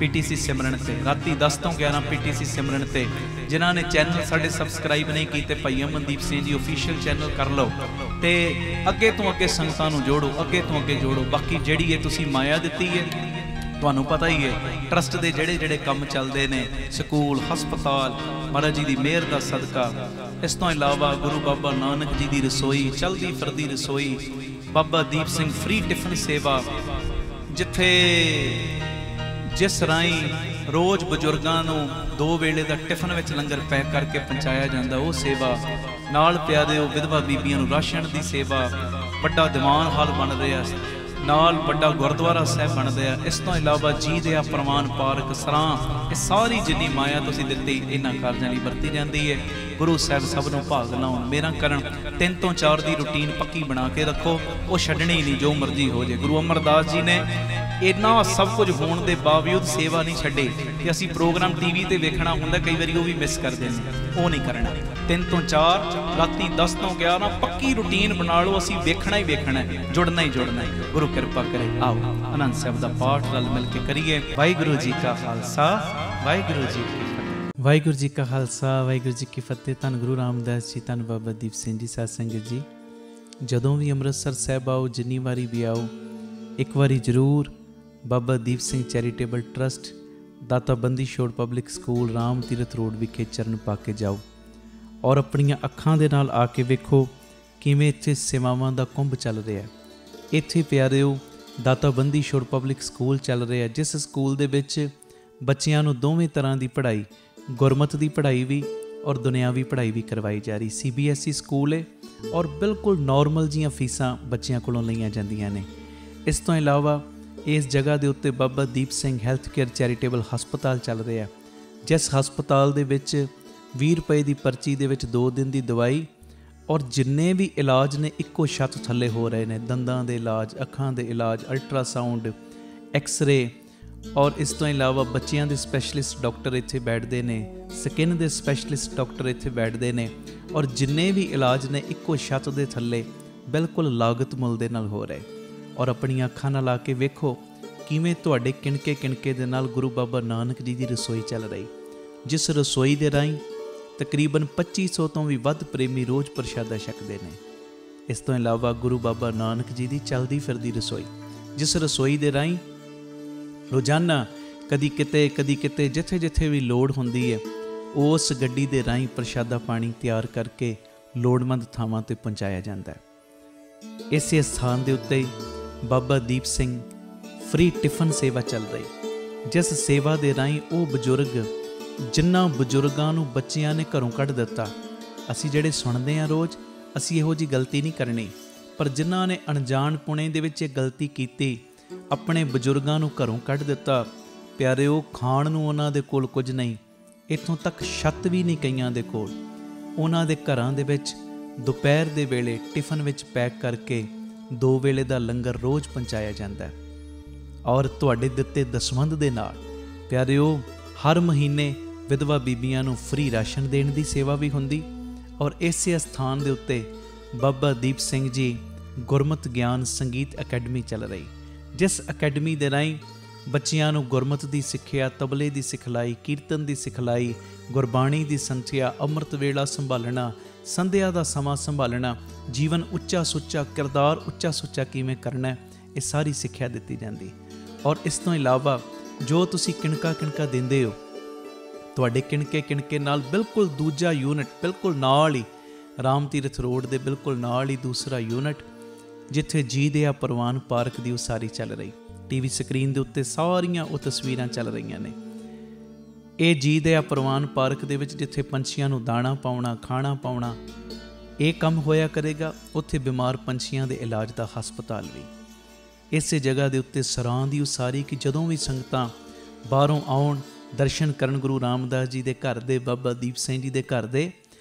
PTC ਸਿਮਰਨ ਤੇ, ਰਾਤੀ 10 ਤੋਂ 11 PTC ਸਿਮਰਨ ਤੇ। ਜਿਨ੍ਹਾਂ ਨੇ ਚੈਨਲ ਸਾਡੇ ਸਬਸਕ੍ਰਾਈਬ ਨਹੀਂ ਕੀਤੇ, ਭਾਈ ਅਮਨਦੀਪ ਸਿੰਘ ਜੀ ਆਫੀਸ਼ੀਅਲ ਚੈਨਲ ਕਰ ਲਓ, ਤੇ ਅੱਗੇ ਤੋਂ ਅੱਗੇ ਸੰਗਤਾਂ ਨੂੰ ਜੋੜੋ, ਅੱਗੇ ਤੋਂ ਅੱਗੇ ਜੋੜੋ। ਬਾਕੀ ਜਿਹੜੀ ਇਹ ਤੁਸੀਂ ਮਾਇਆ ਦਿੱਤੀ ਹੈ, ਤੁਹਾਨੂੰ ਪਤਾ ਹੀ ਹੈ ਟਰਸਟ ਦੇ ਜਿਹੜੇ ਕੰਮ ਚੱਲਦੇ ਨੇ, ਸਕੂਲ, ਹਸਪਤਾਲ, ਮਹਾਰਾਜ ਜੀ ਦੀ ਮਿਹਰ ਦਾ ਸਦਕਾ। ਇਸ ਤੋਂ ਇਲਾਵਾ ਗੁਰੂ ਬਾਬਾ ਨਾਨਕ ਜੀ ਦੀ ਰਸੋਈ, ਚਲਦੀ ਫਿਰਦੀ ਰਸੋਈ, ਬਾਬਾ ਦੀਪ ਸਿੰਘ ਫ੍ਰੀ ਟਿਫਨ ਸੇਵਾ, ਜਿਸ ਰਾਹੀਂ ਰੋਜ਼ ਬਜ਼ੁਰਗਾਂ ਨੂੰ 2 ਵੇਲੇ ਦਾ ਟਿਫਨ ਵਿੱਚ ਲੰਗਰ ਪੈਕ ਕਰਕੇ ਪਹੁੰਚਾਇਆ ਜਾਂਦਾ, ਉਹ ਸੇਵਾ ਨਾਲ। ਪਿਆਰੇ ਵਿਧਵਾ ਬੀਬੀਆਂ ਨੂੰ ਰਾਸ਼ਨ ਦੀ ਸੇਵਾ, ਵੱਡਾ ਦੀਵਾਨ ਹਾਲ ਬਣ ਰਿਹਾ, ਨਾਲ ਵੱਡਾ ਗੁਰਦੁਆਰਾ ਸਾਹਿਬ ਬਣ ਰਿਹਾ। ਇਸ ਤੋਂ ਇਲਾਵਾ ਜੀ ਦੇ ਪ੍ਰਵਾਨ ਪਾਰਕ, ਸਰਾਂ, ਇਹ ਸਾਰੀ ਜਿੰਨੀ ਮਾਇਆ ਤੁਸੀਂ ਦਿੱਤੀ ਇਹਨਾਂ ਕਾਰਜਾਂ ਲਈ ਵਰਤੀ ਜਾਂਦੀ ਹੈ। ਗੁਰੂ ਸਾਹਿਬ ਸਭ ਨੂੰ ਭਾਗ ਲਾਉਣ, ਮੇਰਾ ਕਰਨ। 3 ਤੋਂ 4 ਦੀ ਰੂਟੀਨ ਪੱਕੀ ਬਣਾ ਕੇ ਰੱਖੋ, ਉਹ ਛੱਡਣੀ ਨਹੀਂ, ਜੋ ਮਰਜ਼ੀ ਹੋ ਜਾਏ। ਗੁਰੂ ਅਮਰਦਾਸ ਜੀ ਨੇ ਇੰਨਾ ਸਭ ਕੁਝ ਹੋਣ ਦੇ ਬਾਵਜੂਦ ਸੇਵਾ ਨਹੀਂ ਛੱਡੀ। ਕਿ ਅਸੀਂ ਪ੍ਰੋਗਰਾਮ TV ਤੇ ਵੇਖਣਾ ਹੁੰਦਾ, ਕਈ ਵਾਰੀ ਉਹ ਵੀ ਮਿਸ ਕਰਦੇ ਨੇ, ਉਹ ਨਹੀਂ ਕਰਨਾ। 3 ਤੋਂ 4 ਰਾਤੀ 10 ਤੋਂ 11 ਪੱਕੀ ਰੂਟੀਨ ਬਣਾ ਲਓ, ਅਸੀਂ ਵੇਖਣਾ ਹੀ ਵੇਖਣਾ, ਜੁੜਨਾ ਹੀ ਜੁੜਨਾ ਹੈ। ਗੁਰੂ ਕਿਰਪਾ ਕਰੇ। ਆਓ ਆਨੰਦ ਸਾਹਿਬ ਦਾ ਪਾਠ ਰਲ ਮਿਲ ਕੇ ਕਰੀਏ। ਵਾਹਿਗੁਰੂ ਜੀ ਕਾ ਖਾਲਸਾ, ਵਾਹਿਗੁਰੂ ਜੀ ਕੀ ਫਤਿਹ। ਵਾਹਿਗੁਰੂ ਜੀ ਕਾ ਖਾਲਸਾ, ਵਾਹਿਗੁਰੂ ਜੀ ਕੀ ਫਤਿਹ। ਧੰਨ ਗੁਰੂ ਰਾਮਦਾਸ ਜੀ, ਧੰਨ ਬਾਬਾ ਦੀਪ ਸਿੰਘ ਜੀ। ਸਾਧ ਸੰਗਤ ਜੀ, ਜਦੋਂ ਵੀ ਅੰਮ੍ਰਿਤਸਰ ਸਾਹਿਬ ਆਓ, ਜਿੰਨੀ ਵਾਰੀ ਵੀ ਆਓ, ਇੱਕ ਵਾਰੀ ਜ਼ਰੂਰ ਬਾਬਾ ਦੀਪ ਸਿੰਘ ਚੈਰੀਟੇਬਲ ਟਰਸਟ, ਦਾਤਾ Bandi Chhor public school, Ram Tirath road ਵਿਖੇ ਚਰਨ ਪਾ ਕੇ ਜਾਓ, ਔਰ ਆਪਣੀਆਂ ਅੱਖਾਂ ਦੇ ਨਾਲ ਆ ਕੇ ਵੇਖੋ ਕਿਵੇਂ ਇੱਥੇ ਸੇਵਾਵਾਂ ਦਾ ਕੁੰਭ ਚੱਲ ਰਿਹਾ। ਇੱਥੇ ਪਿਆਰਿਓ ਦਾਤਾ ਬੰਦੀ ਛੋੜ ਪਬਲਿਕ ਸਕੂਲ ਚੱਲ ਰਿਹਾ, ਜਿਸ ਸਕੂਲ ਦੇ ਵਿੱਚ ਬੱਚਿਆਂ ਨੂੰ ਦੋਵੇਂ ਤਰ੍ਹਾਂ ਦੀ ਪੜ੍ਹਾਈ, ਗੁਰਮਤ ਦੀ ਪੜ੍ਹਾਈ ਵੀ ਔਰ ਦੁਨਿਆਵੀ ਪੜ੍ਹਾਈ ਵੀ ਕਰਵਾਈ ਜਾ ਰਹੀ। CBSE ਸਕੂਲ ਹੈ ਔਰ ਬਿਲਕੁਲ ਨੋਰਮਲ ਜੀਆਂ ਫੀਸਾਂ ਬੱਚਿਆਂ ਕੋਲੋਂ ਲਈਆਂ ਜਾਂਦੀਆਂ ਨੇ। ਇਸ ਤੋਂ ਇਲਾਵਾ ਇਸ ਜਗ੍ਹਾ ਦੇ ਉੱਤੇ Baba Deep Singh health care charitable ਹਸਪਤਾਲ ਚੱਲ ਰਿਹਾ, ਜਿਸ ਹਸਪਤਾਲ ਦੇ ਵਿੱਚ 20 ਰੁਪਏ ਦੀ ਪਰਚੀ ਦੇ ਵਿੱਚ 2 ਦਿਨ ਦੀ ਦਵਾਈ ਔਰ ਜਿੰਨੇ ਵੀ ਇਲਾਜ ਨੇ ਇੱਕੋ ਛੱਤ ਥੱਲੇ ਹੋ ਰਹੇ ਨੇ। ਦੰਦਾਂ ਦੇ ਇਲਾਜ, ਅੱਖਾਂ ਦੇ ਇਲਾਜ, ਅਲਟਰਾਸਾਊਂਡ, ਐਕਸ-ਰੇ, ਔਰ ਇਸ ਤੋਂ ਇਲਾਵਾ ਬੱਚਿਆਂ ਦੇ ਸਪੈਸ਼ਲਿਸਟ ਡਾਕਟਰ ਇੱਥੇ ਬੈਠਦੇ ਨੇ, ਸਕਿਨ ਦੇ ਸਪੈਸ਼ਲਿਸਟ ਡਾਕਟਰ ਇੱਥੇ ਬੈਠਦੇ ਨੇ, ਔਰ ਜਿੰਨੇ ਵੀ ਇਲਾਜ ਨੇ ਇੱਕੋ ਛੱਤ ਦੇ ਥੱਲੇ ਬਿਲਕੁਲ ਲਾਗਤ ਮੁੱਲ ਦੇ ਨਾਲ ਹੋ ਰਹੇ। ਔਰ ਆਪਣੀਆਂ ਅੱਖਾਂ ਨਾਲ ਆ ਕੇ ਵੇਖੋ ਕਿਵੇਂ ਤੁਹਾਡੇ ਕਿਣਕੇ ਦੇ ਨਾਲ ਗੁਰੂ ਬਾਬਾ ਨਾਨਕ ਜੀ ਦੀ ਰਸੋਈ ਚੱਲ ਰਹੀ, ਜਿਸ ਰਸੋਈ ਦੇ ਰਾਹੀਂ ਤਕਰੀਬਨ 2500 ਤੋਂ ਵੀ ਵੱਧ ਪ੍ਰੇਮੀ ਰੋਜ਼ ਪ੍ਰਸ਼ਾਦਾ ਛਕਦੇ ਨੇ। ਇਸ ਤੋਂ ਇਲਾਵਾ ਗੁਰੂ ਬਾਬਾ ਨਾਨਕ ਜੀ ਦੀ ਚੱਲਦੀ ਫਿਰਦੀ ਰਸੋਈ, ਜਿਸ ਰਸੋਈ ਦੇ ਰਾਹੀਂ ਰੋਜ਼ਾਨਾ ਕਦੀ ਕਿਤੇ ਜਿੱਥੇ ਜਿੱਥੇ ਵੀ ਲੋੜ ਹੁੰਦੀ ਹੈ, ਉਸ ਗੱਡੀ ਦੇ ਰਾਹੀਂ ਪ੍ਰਸ਼ਾਦਾ ਪਾਣੀ ਤਿਆਰ ਕਰਕੇ ਲੋੜਵੰਦ ਥਾਵਾਂ 'ਤੇ ਪਹੁੰਚਾਇਆ ਜਾਂਦਾ ਹੈ। ਇਸੇ ਸਥਾਨ ਦੇ ਉੱਤੇ ਬਾਬਾ ਦੀਪ ਸਿੰਘ ਫ੍ਰੀ ਟਿਫਨ ਸੇਵਾ ਚੱਲ ਰਹੀ, ਜਿਸ ਸੇਵਾ ਦੇ ਰਾਹੀਂ ਉਹ ਬਜ਼ੁਰਗ, ਜਿਨ੍ਹਾਂ ਬਜ਼ੁਰਗਾਂ ਨੂੰ ਬੱਚਿਆਂ ਨੇ ਘਰੋਂ ਕੱਢ ਦਿੱਤਾ, ਅਸੀਂ ਜਿਹੜੇ ਸੁਣਦੇ ਹਾਂ ਰੋਜ਼, ਅਸੀਂ ਇਹੋ ਜਿਹੀ ਗਲਤੀ ਨਹੀਂ ਕਰਨੀ, ਪਰ ਜਿਨ੍ਹਾਂ ਨੇ ਅਣਜਾਣਪੁਣੇ ਦੇ ਵਿੱਚ ਇਹ ਗਲਤੀ ਕੀਤੀ, ਆਪਣੇ ਬਜ਼ੁਰਗਾਂ ਨੂੰ ਘਰੋਂ ਕੱਢ ਦਿੱਤਾ, ਪਿਆਰਿਓ, ਖਾਣ ਨੂੰ ਉਹਨਾਂ ਦੇ ਕੋਲ ਕੁਝ ਨਹੀਂ, ਇੱਥੋਂ ਤੱਕ ਛੱਤ ਵੀ ਨਹੀਂ ਕਈਆਂ ਦੇ ਕੋਲ। ਉਹਨਾਂ ਦੇ ਘਰਾਂ ਦੇ ਵਿੱਚ ਦੁਪਹਿਰ ਦੇ ਵੇਲੇ ਟਿਫਨ ਵਿੱਚ ਪੈਕ ਕਰਕੇ 2 ਵੇਲੇ ਦਾ ਲੰਗਰ ਰੋਜ਼ ਪਹੁੰਚਾਇਆ ਜਾਂਦਾ ਹੈ। ਔਰ ਤੁਹਾਡੇ ਦਿੱਤੇ ਦਸਵੰਧ ਦੇ ਨਾਲ ਪਿਆਰਿਓ, ਹਰ ਮਹੀਨੇ ਵਿਧਵਾ ਬੀਬੀਆਂ ਨੂੰ ਫ੍ਰੀ ਰਾਸ਼ਨ ਦੇਣ ਦੀ ਸੇਵਾ ਵੀ ਹੁੰਦੀ। ਔਰ ਇਸੇ ਸਥਾਨ ਦੇ ਉੱਤੇ ਬਾਬਾ ਦੀਪ ਸਿੰਘ ਜੀ ਗੁਰਮਤਿ ਗਿਆਨ ਸੰਗੀਤ ਅਕੈਡਮੀ ਚੱਲ ਰਹੀ, ਜਿਸ ਅਕੈਡਮੀ ਦੇ ਰਾਹੀਂ ਬੱਚਿਆਂ ਨੂੰ ਗੁਰਮਤਿ ਦੀ ਸਿੱਖਿਆ, ਤਬਲੇ ਦੀ ਸਿਖਲਾਈ, ਕੀਰਤਨ ਦੀ ਸਿਖਲਾਈ, ਗੁਰਬਾਣੀ ਦੀ ਸੰਥਿਆ, ਅੰਮ੍ਰਿਤ ਵੇਲਾ ਸੰਭਾਲਣਾ, ਸੰਧਿਆ ਦਾ ਸਮਾਂ ਸੰਭਾਲਣਾ, ਜੀਵਨ ਉੱਚਾ ਸੁੱਚਾ, ਕਿਰਦਾਰ ਉੱਚਾ ਸੁੱਚਾ ਕਿਵੇਂ ਕਰਨਾ, ਇਹ ਸਾਰੀ ਸਿੱਖਿਆ ਦਿੱਤੀ ਜਾਂਦੀ। ਔਰ ਇਸ ਤੋਂ ਇਲਾਵਾ ਜੋ ਤੁਸੀਂ ਕਿਣਕਾ ਦਿੰਦੇ ਹੋ, ਤੁਹਾਡੇ ਕਿਣਕੇ ਨਾਲ ਬਿਲਕੁਲ ਦੂਜਾ ਯੂਨਿਟ, ਬਿਲਕੁਲ ਨਾਲ ਹੀ ਰਾਮ ਤੀਰਥ ਰੋਡ ਦੇ ਬਿਲਕੁਲ ਨਾਲ ਹੀ ਦੂਸਰਾ ਯੂਨਿਟ, ਜਿੱਥੇ ਜੀ ਦਿਆ ਪ੍ਰਵਾਨ ਪਾਰਕ ਦੀ ਉਸਾਰੀ ਚੱਲ ਰਹੀ। ਟੀਵੀ ਸਕਰੀਨ ਦੇ ਉੱਤੇ ਸਾਰੀਆਂ ਉਹ ਤਸਵੀਰਾਂ ਚੱਲ ਰਹੀਆਂ ਨੇ। ਇਹ ਜੀ ਦਿਆ ਪ੍ਰਵਾਨ ਪਾਰਕ ਦੇ ਵਿੱਚ ਜਿੱਥੇ ਪੰਛੀਆਂ ਨੂੰ ਦਾਣਾ ਪਾਉਣਾ, ਖਾਣਾ ਪਾਉਣਾ, ਇਹ ਕੰਮ ਹੋਇਆ ਕਰੇਗਾ। ਉੱਥੇ ਬਿਮਾਰ ਪੰਛੀਆਂ ਦੇ ਇਲਾਜ ਦਾ ਹਸਪਤਾਲ ਵੀ। ਇਸੇ ਜਗ੍ਹਾ ਦੇ ਉੱਤੇ ਸਰਾਂ ਦੀ ਉਸਾਰੀ ਕਿ ਜਦੋਂ ਵੀ ਸੰਗਤਾਂ ਬਾਹਰੋਂ ਆਉਣ, ਦਰਸ਼ਨ ਕਰਨ ਗੁਰੂ ਰਾਮਦਾਸ ਜੀ ਦੇ ਘਰ ਦੇ, ਬਾਬਾ ਦੀਪ ਸਿੰਘ ਜੀ ਦੇ ਘਰ ਦੇ,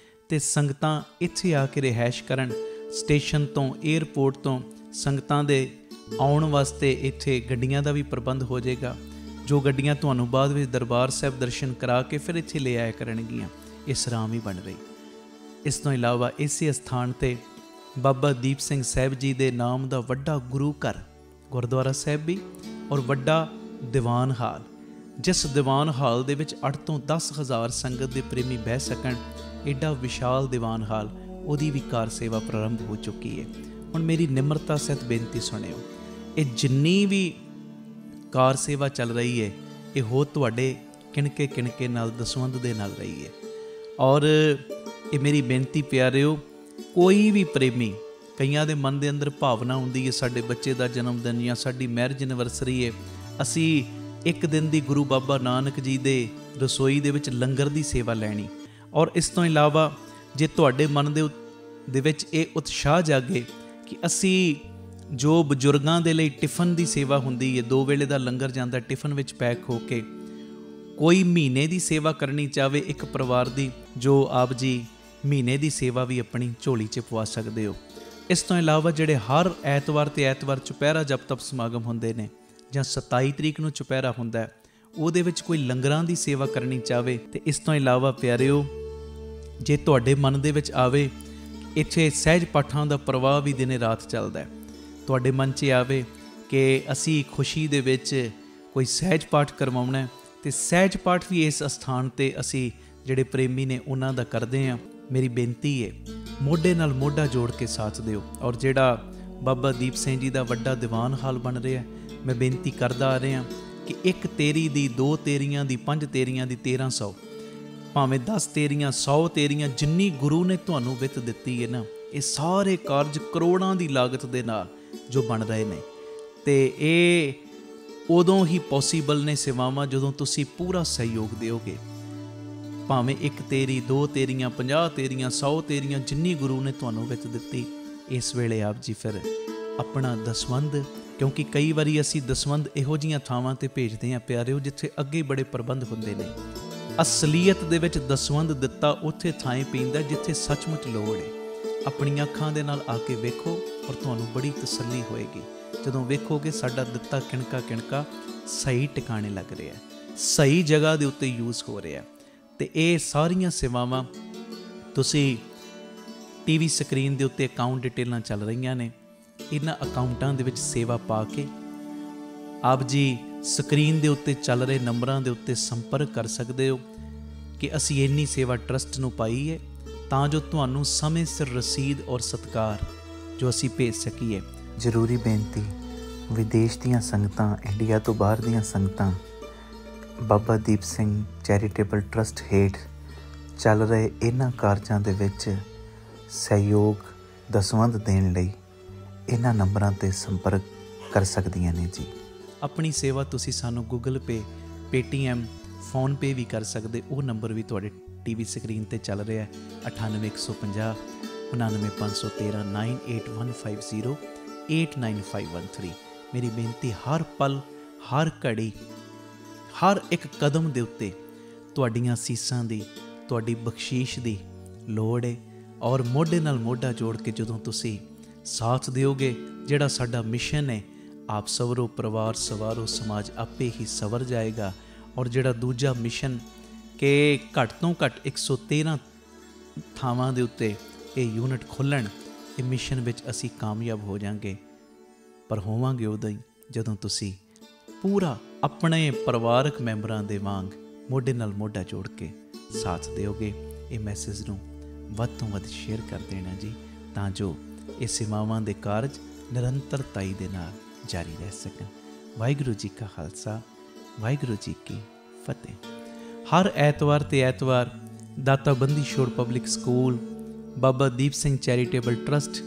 ਤੇ ਸੰਗਤਾਂ ਇੱਥੇ ਆ ਕੇ ਰਿਹਾਇਸ਼ ਕਰਨ। ਸਟੇਸ਼ਨ ਤੋਂ, ਏਅਰਪੋਰਟ ਤੋਂ ਸੰਗਤਾਂ ਦੇ ਆਉਣ ਵਾਸਤੇ ਇੱਥੇ ਗੱਡੀਆਂ ਦਾ ਵੀ ਪ੍ਰਬੰਧ ਹੋ ਜਾਏਗਾ, ਜੋ ਗੱਡੀਆਂ ਤੁਹਾਨੂੰ ਬਾਅਦ ਵਿੱਚ ਦਰਬਾਰ ਸਾਹਿਬ ਦਰਸ਼ਨ ਕਰਾ ਕੇ ਫਿਰ ਇੱਥੇ ਲੈ ਆਇਆ ਕਰਨਗੀਆਂ। ਇਹ ਸਰਾਂ ਵੀ ਬਣ ਰਹੀ। ਇਸ ਤੋਂ ਇਲਾਵਾ ਇਸੇ ਸਥਾਨ 'ਤੇ ਬਾਬਾ ਦੀਪ ਸਿੰਘ ਸਾਹਿਬ ਜੀ ਦੇ ਨਾਮ ਦਾ ਵੱਡਾ ਗੁਰੂ ਘਰ, ਗੁਰਦੁਆਰਾ ਸਾਹਿਬ ਵੀ, ਔਰ ਵੱਡਾ ਦੀਵਾਨ ਹਾਲ, ਜਿਸ ਦੀਵਾਨ ਹਾਲ ਦੇ ਵਿੱਚ 8 ਤੋਂ 10 ਹਜ਼ਾਰ ਸੰਗਤ ਦੇ ਪ੍ਰੇਮੀ ਬਹਿ ਸਕਣ। ਐਡਾ ਵਿਸ਼ਾਲ ਦੀਵਾਨ ਹਾਲ, ਉਹਦੀ ਵੀ ਕਾਰ ਸੇਵਾ ਪ੍ਰਾਰੰਭ ਹੋ ਚੁੱਕੀ ਹੈ। ਹੁਣ ਮੇਰੀ ਨਿਮਰਤਾ ਸਹਿਤ ਬੇਨਤੀ ਸੁਣਿਓ, ਇਹ ਜਿੰਨੀ ਵੀ ਕਾਰ ਸੇਵਾ ਚੱਲ ਰਹੀ ਹੈ, ਇਹ ਹੋ ਤੁਹਾਡੇ ਕਿਣਕੇ ਨਾਲ, ਦਸਵੰਧ ਦੇ ਨਾਲ ਰਹੀ ਹੈ। ਔਰ ਇਹ ਮੇਰੀ ਬੇਨਤੀ ਪਿਆਰਿਓ, ਕੋਈ ਵੀ ਪ੍ਰੇਮੀ, ਕਈਆਂ ਦੇ ਮਨ ਦੇ ਅੰਦਰ ਭਾਵਨਾ ਹੁੰਦੀ ਹੈ, ਸਾਡੇ ਬੱਚੇ ਦਾ ਜਨਮ ਦਿਨ ਜਾਂ ਸਾਡੀ ਮੈਰਿਜ ਐਨਵਰਸਰੀ ਹੈ, ਅਸੀਂ ਇੱਕ ਦਿਨ ਦੀ ਗੁਰੂ ਬਾਬਾ ਨਾਨਕ ਜੀ ਦੇ ਰਸੋਈ ਦੇ ਵਿੱਚ ਲੰਗਰ ਦੀ ਸੇਵਾ ਲੈਣੀ। ਔਰ ਇਸ ਤੋਂ ਇਲਾਵਾ ਜੇ ਤੁਹਾਡੇ ਮਨ ਦੇ ਵਿੱਚ ਇਹ ਉਤਸ਼ਾਹ ਜਾਗੇ ਕਿ ਅਸੀਂ ਜੋ ਬਜ਼ੁਰਗਾਂ ਦੇ ਲਈ ਟਿਫਨ ਦੀ ਸੇਵਾ ਹੁੰਦੀ ਹੈ, 2 ਵੇਲੇ ਦਾ ਲੰਗਰ ਜਾਂਦਾ ਟਿਫਨ ਵਿੱਚ ਪੈਕ ਹੋ ਕੇ, ਕੋਈ ਮਹੀਨੇ ਦੀ ਸੇਵਾ ਕਰਨੀ ਚਾਹਵੇ ਇੱਕ ਪਰਿਵਾਰ ਦੀ, ਜੋ ਆਪ ਜੀ ਮਹੀਨੇ ਦੀ ਸੇਵਾ ਵੀ ਆਪਣੀ ਝੋਲੀ 'ਚ ਪਵਾ ਸਕਦੇ ਹੋ। ਇਸ ਤੋਂ ਇਲਾਵਾ ਜਿਹੜੇ ਹਰ ਐਤਵਾਰ ਤੇ ਐਤਵਾਰ ਚੁਪਹਿਰਾ ਜਪ ਤਪ ਸਮਾਗਮ ਹੁੰਦੇ ਨੇ, ਜਾਂ 27 ਤਰੀਕ ਨੂੰ ਚੁਪਹਿਰਾ ਹੁੰਦਾ ਹੈ, ਉਹਦੇ ਵਿੱਚ ਕੋਈ ਲੰਗਰਾਂ ਦੀ ਸੇਵਾ ਕਰਨੀ ਚਾਹਵੇ। ਤੇ ਇਸ ਤੋਂ ਇਲਾਵਾ ਪਿਆਰਿਓ, ਜੇ ਤੁਹਾਡੇ ਮਨ ਦੇ ਵਿੱਚ ਆਵੇ ਇੱਥੇ ਸਹਿਜ ਪਾਠਾਂ ਦਾ ਪ੍ਰਵਾਹ ਵੀ ਦਿਨੇ ਰਾਤ ਚੱਲਦਾ ਹੈ, ਤੁਹਾਡੇ ਮਨ 'ਚ ਆਵੇ ਕਿ ਅਸੀਂ ਖੁਸ਼ੀ ਦੇ ਵਿੱਚ ਕੋਈ ਸਹਿਜ ਪਾਠ ਕਰਵਾਉਣਾ, ਤੇ ਸਹਿਜ ਪਾਠ ਵੀ ਇਸ ਅਸਥਾਨ 'ਤੇ ਅਸੀਂ ਜਿਹੜੇ ਪ੍ਰੇਮੀ ਨੇ ਉਹਨਾਂ ਦਾ ਕਰਦੇ ਹਾਂ। ਮੇਰੀ ਬੇਨਤੀ ਹੈ, ਮੋਢੇ ਨਾਲ ਮੋਢਾ ਜੋੜ ਕੇ ਸਾਥ ਦਿਓ। ਔਰ ਜਿਹੜਾ ਬਾਬਾ ਦੀਪ ਸਿੰਘ ਜੀ ਦਾ ਵੱਡਾ ਦੀਵਾਨ ਹਾਲ ਬਣ ਰਿਹਾ, ਮੈਂ ਬੇਨਤੀ ਕਰਦਾ ਆ ਰਿਹਾ ਕਿ 1 ਤੇਰੀ ਦੀ, 2 ਤੇਰੀਆਂ ਦੀ, 5 ਤੇਰੀਆਂ ਦੀ, 1300, ਭਾਵੇਂ 10 ਤੇਰੀਆਂ, 100 ਤੇਰੀਆਂ, ਜਿੰਨੀ ਗੁਰੂ ਨੇ ਤੁਹਾਨੂੰ ਵਿੱਤ ਦਿੱਤੀ ਹੈ ਨਾ, ਇਹ ਸਾਰੇ ਕਾਰਜ ਕਰੋੜਾਂ ਦੀ ਲਾਗਤ ਦੇ ਨਾਲ ਜੋ ਬਣ ਰਹੇ ਨੇ, ਤੇ ਇਹ ਉਦੋਂ ਹੀ ਪੋਸੀਬਲ ਨੇ ਸੇਵਾਵਾਂ ਜਦੋਂ ਤੁਸੀਂ ਪੂਰਾ ਸਹਿਯੋਗ ਦਿਓਗੇ। ਭਾਵੇਂ 1 ਤੇਰੀ, 2 ਤੇਰੀਆਂ, 50 ਤੇਰੀਆਂ, 100 ਤੇਰੀਆਂ, ਜਿੰਨੀ ਗੁਰੂ ਨੇ ਤੁਹਾਨੂੰ ਵਿੱਤ ਦਿੱਤੀ, ਇਸ ਵੇਲੇ ਆਪ ਜੀ ਫਿਰ ਆਪਣਾ ਦਸਵੰਧ, ਕਿਉਂਕਿ ਕਈ ਵਾਰੀ ਅਸੀਂ ਦਸਵੰਧ ਇਹੋ ਜਿਹੀਆਂ ਥਾਵਾਂ 'ਤੇ ਭੇਜਦੇ ਹਾਂ ਪਿਆਰਿਓ, ਜਿੱਥੇ ਅੱਗੇ ਬੜੇ ਪ੍ਰਬੰਧ ਹੁੰਦੇ ਨੇ। ਅਸਲੀਅਤ ਦੇ ਵਿੱਚ ਦਸਵੰਧ ਦਿੱਤਾ ਉੱਥੇ ਥਾਂ ਪੈਂਦਾ ਜਿੱਥੇ ਸੱਚਮੁੱਚ ਲੋੜ ਹੈ। ਆਪਣੀਆਂ ਅੱਖਾਂ ਦੇ ਨਾਲ ਆ ਕੇ ਵੇਖੋ, ਔਰ ਤੁਹਾਨੂੰ ਬੜੀ ਤਸੱਲੀ ਹੋਏਗੀ ਜਦੋਂ ਵੇਖੋਗੇ ਸਾਡਾ ਦਿੱਤਾ ਕਿਣਕਾ ਸਹੀ ਟਿਕਾਣੇ ਲੱਗ ਰਿਹਾ, ਸਹੀ ਜਗ੍ਹਾ ਦੇ ਉੱਤੇ ਯੂਜ਼ ਹੋ ਰਿਹਾ। ਤੇ ਇਹ ਸਾਰੀਆਂ ਸੇਵਾਵਾਂ ਤੁਸੀਂ ਟੀਵੀ ਸਕਰੀਨ ਦੇ ਉੱਤੇ ਅਕਾਊਂਟ ਡਿਟੇਲਾਂ ਚੱਲ ਰਹੀਆਂ ਨੇ, ਇਹਨਾਂ ਅਕਾਊਂਟਾਂ ਦੇ ਵਿੱਚ ਸੇਵਾ ਪਾ ਕੇ ਆਪ ਜੀ ਸਕਰੀਨ ਦੇ ਉੱਤੇ ਚੱਲ ਰਹੇ ਨੰਬਰਾਂ ਦੇ ਉੱਤੇ ਸੰਪਰਕ ਕਰ ਸਕਦੇ ਹੋ। ਕਿ ਅਸੀਂ ਇੰਨੀ ਸੇਵਾ ਟਰਸਟ ਨੂੰ ਪਾਈ ਹੈ ਤਾਂ ਜੋ ਤੁਹਾਨੂੰ ਸਮੇਂ ਸਿਰ ਰਸੀਦ ਔਰ ਸਤਿਕਾਰ ਜੋ ਅਸੀਂ ਭੇਜ ਸਕੀਏ। ਜ਼ਰੂਰੀ ਬੇਨਤੀ, ਵਿਦੇਸ਼ ਦੀਆਂ ਸੰਗਤਾਂ, ਇੰਡੀਆ ਤੋਂ ਬਾਹਰ ਦੀਆਂ ਸੰਗਤਾਂ ਬਾਬਾ ਦੀਪ ਸਿੰਘ ਚੈਰੀਟੇਬਲ ਟਰਸਟ ਹੇਠ ਚੱਲ ਰਹੇ ਇਹਨਾਂ ਕਾਰਜਾਂ ਦੇ ਵਿੱਚ ਸਹਿਯੋਗ ਦਸਵੰਧ ਦੇਣ ਲਈ ਇਹਨਾਂ ਨੰਬਰਾਂ 'ਤੇ ਸੰਪਰਕ ਕਰ ਸਕਦੀਆਂ ਨੇ ਜੀ। ਆਪਣੀ ਸੇਵਾ ਤੁਸੀਂ ਸਾਨੂੰ ਗੂਗਲ ਪੇ, ਪੇਟੀਐਮ, ਫੋਨਪੇ ਵੀ ਕਰ ਸਕਦੇ। ਉਹ ਨੰਬਰ ਵੀ ਤੁਹਾਡੇ ਟੀਵੀ ਸਕਰੀਨ 'ਤੇ ਚੱਲ ਰਿਹਾ ਹੈ, 98 150 99 513 98150 89513। ਮੇਰੀ ਬੇਨਤੀ, ਹਰ ਪਲ, ਹਰ ਘੜੀ, ਹਰ ਇੱਕ ਕਦਮ ਦੇ ਉੱਤੇ ਤੁਹਾਡੀਆਂ ਸੀਸਾਂ ਦੀ, ਤੁਹਾਡੀ ਬਖਸ਼ੀਸ਼ ਦੀ ਲੋੜ ਹੈ। ਔਰ ਮੋਢੇ ਨਾਲ ਮੋਢਾ ਜੋੜ ਕੇ ਜਦੋਂ ਤੁਸੀਂ ਸਾਥ ਦਿਓਗੇ, ਜਿਹੜਾ ਸਾਡਾ ਮਿਸ਼ਨ ਹੈ, ਆਪ ਸਵਰੋ ਪਰਿਵਾਰ ਸਵਾਰੋ ਸਮਾਜ ਆਪੇ ਹੀ ਸਵਰ ਜਾਏਗਾ। ਔਰ ਜਿਹੜਾ ਦੂਜਾ ਮਿਸ਼ਨ ਕਿ ਘੱਟ ਤੋਂ ਘੱਟ 113 ਥਾਵਾਂ ਦੇ ਉੱਤੇ ਇਹ ਯੂਨਿਟ ਖੋਲ੍ਹਣ, ਇਹ ਮਿਸ਼ਨ ਵਿੱਚ ਅਸੀਂ ਕਾਮਯਾਬ ਹੋ ਜਾਵਾਂਗੇ। ਪਰ ਹੋਵਾਂਗੇ ਉਦੋਂ ਹੀ ਜਦੋਂ ਤੁਸੀਂ ਪੂਰਾ ਆਪਣੇ ਪਰਿਵਾਰਕ ਮੈਂਬਰਾਂ ਦੇ ਵਾਂਗ ਮੋਢੇ ਨਾਲ ਮੋਢਾ ਜੋੜ ਕੇ ਸਾਥ ਦਿਓਗੇ। ਇਹ ਮੈਸੇਜ ਨੂੰ ਵੱਧ ਤੋਂ ਵੱਧ ਸ਼ੇਅਰ ਕਰ ਦੇਣਾ ਜੀ, ਤਾਂ ਜੋ ਇਹ ਸੇਵਾਵਾਂ ਦੇ ਕਾਰਜ ਨਿਰੰਤਰਤਾਈ ਦੇ ਨਾਲ ਜਾਰੀ ਰਹਿ ਸਕਣ। ਵਾਹਿਗੁਰੂ ਜੀ ਕਾ ਖਾਲਸਾ, ਵਾਹਿਗੁਰੂ ਜੀ ਕੀ ਫਤਿਹ। ਹਰ ਐਤਵਾਰ ਤੇ ਐਤਵਾਰ ਦਾਤਾ Bandi Chhor public school, Baba Deep Singh charitable trust,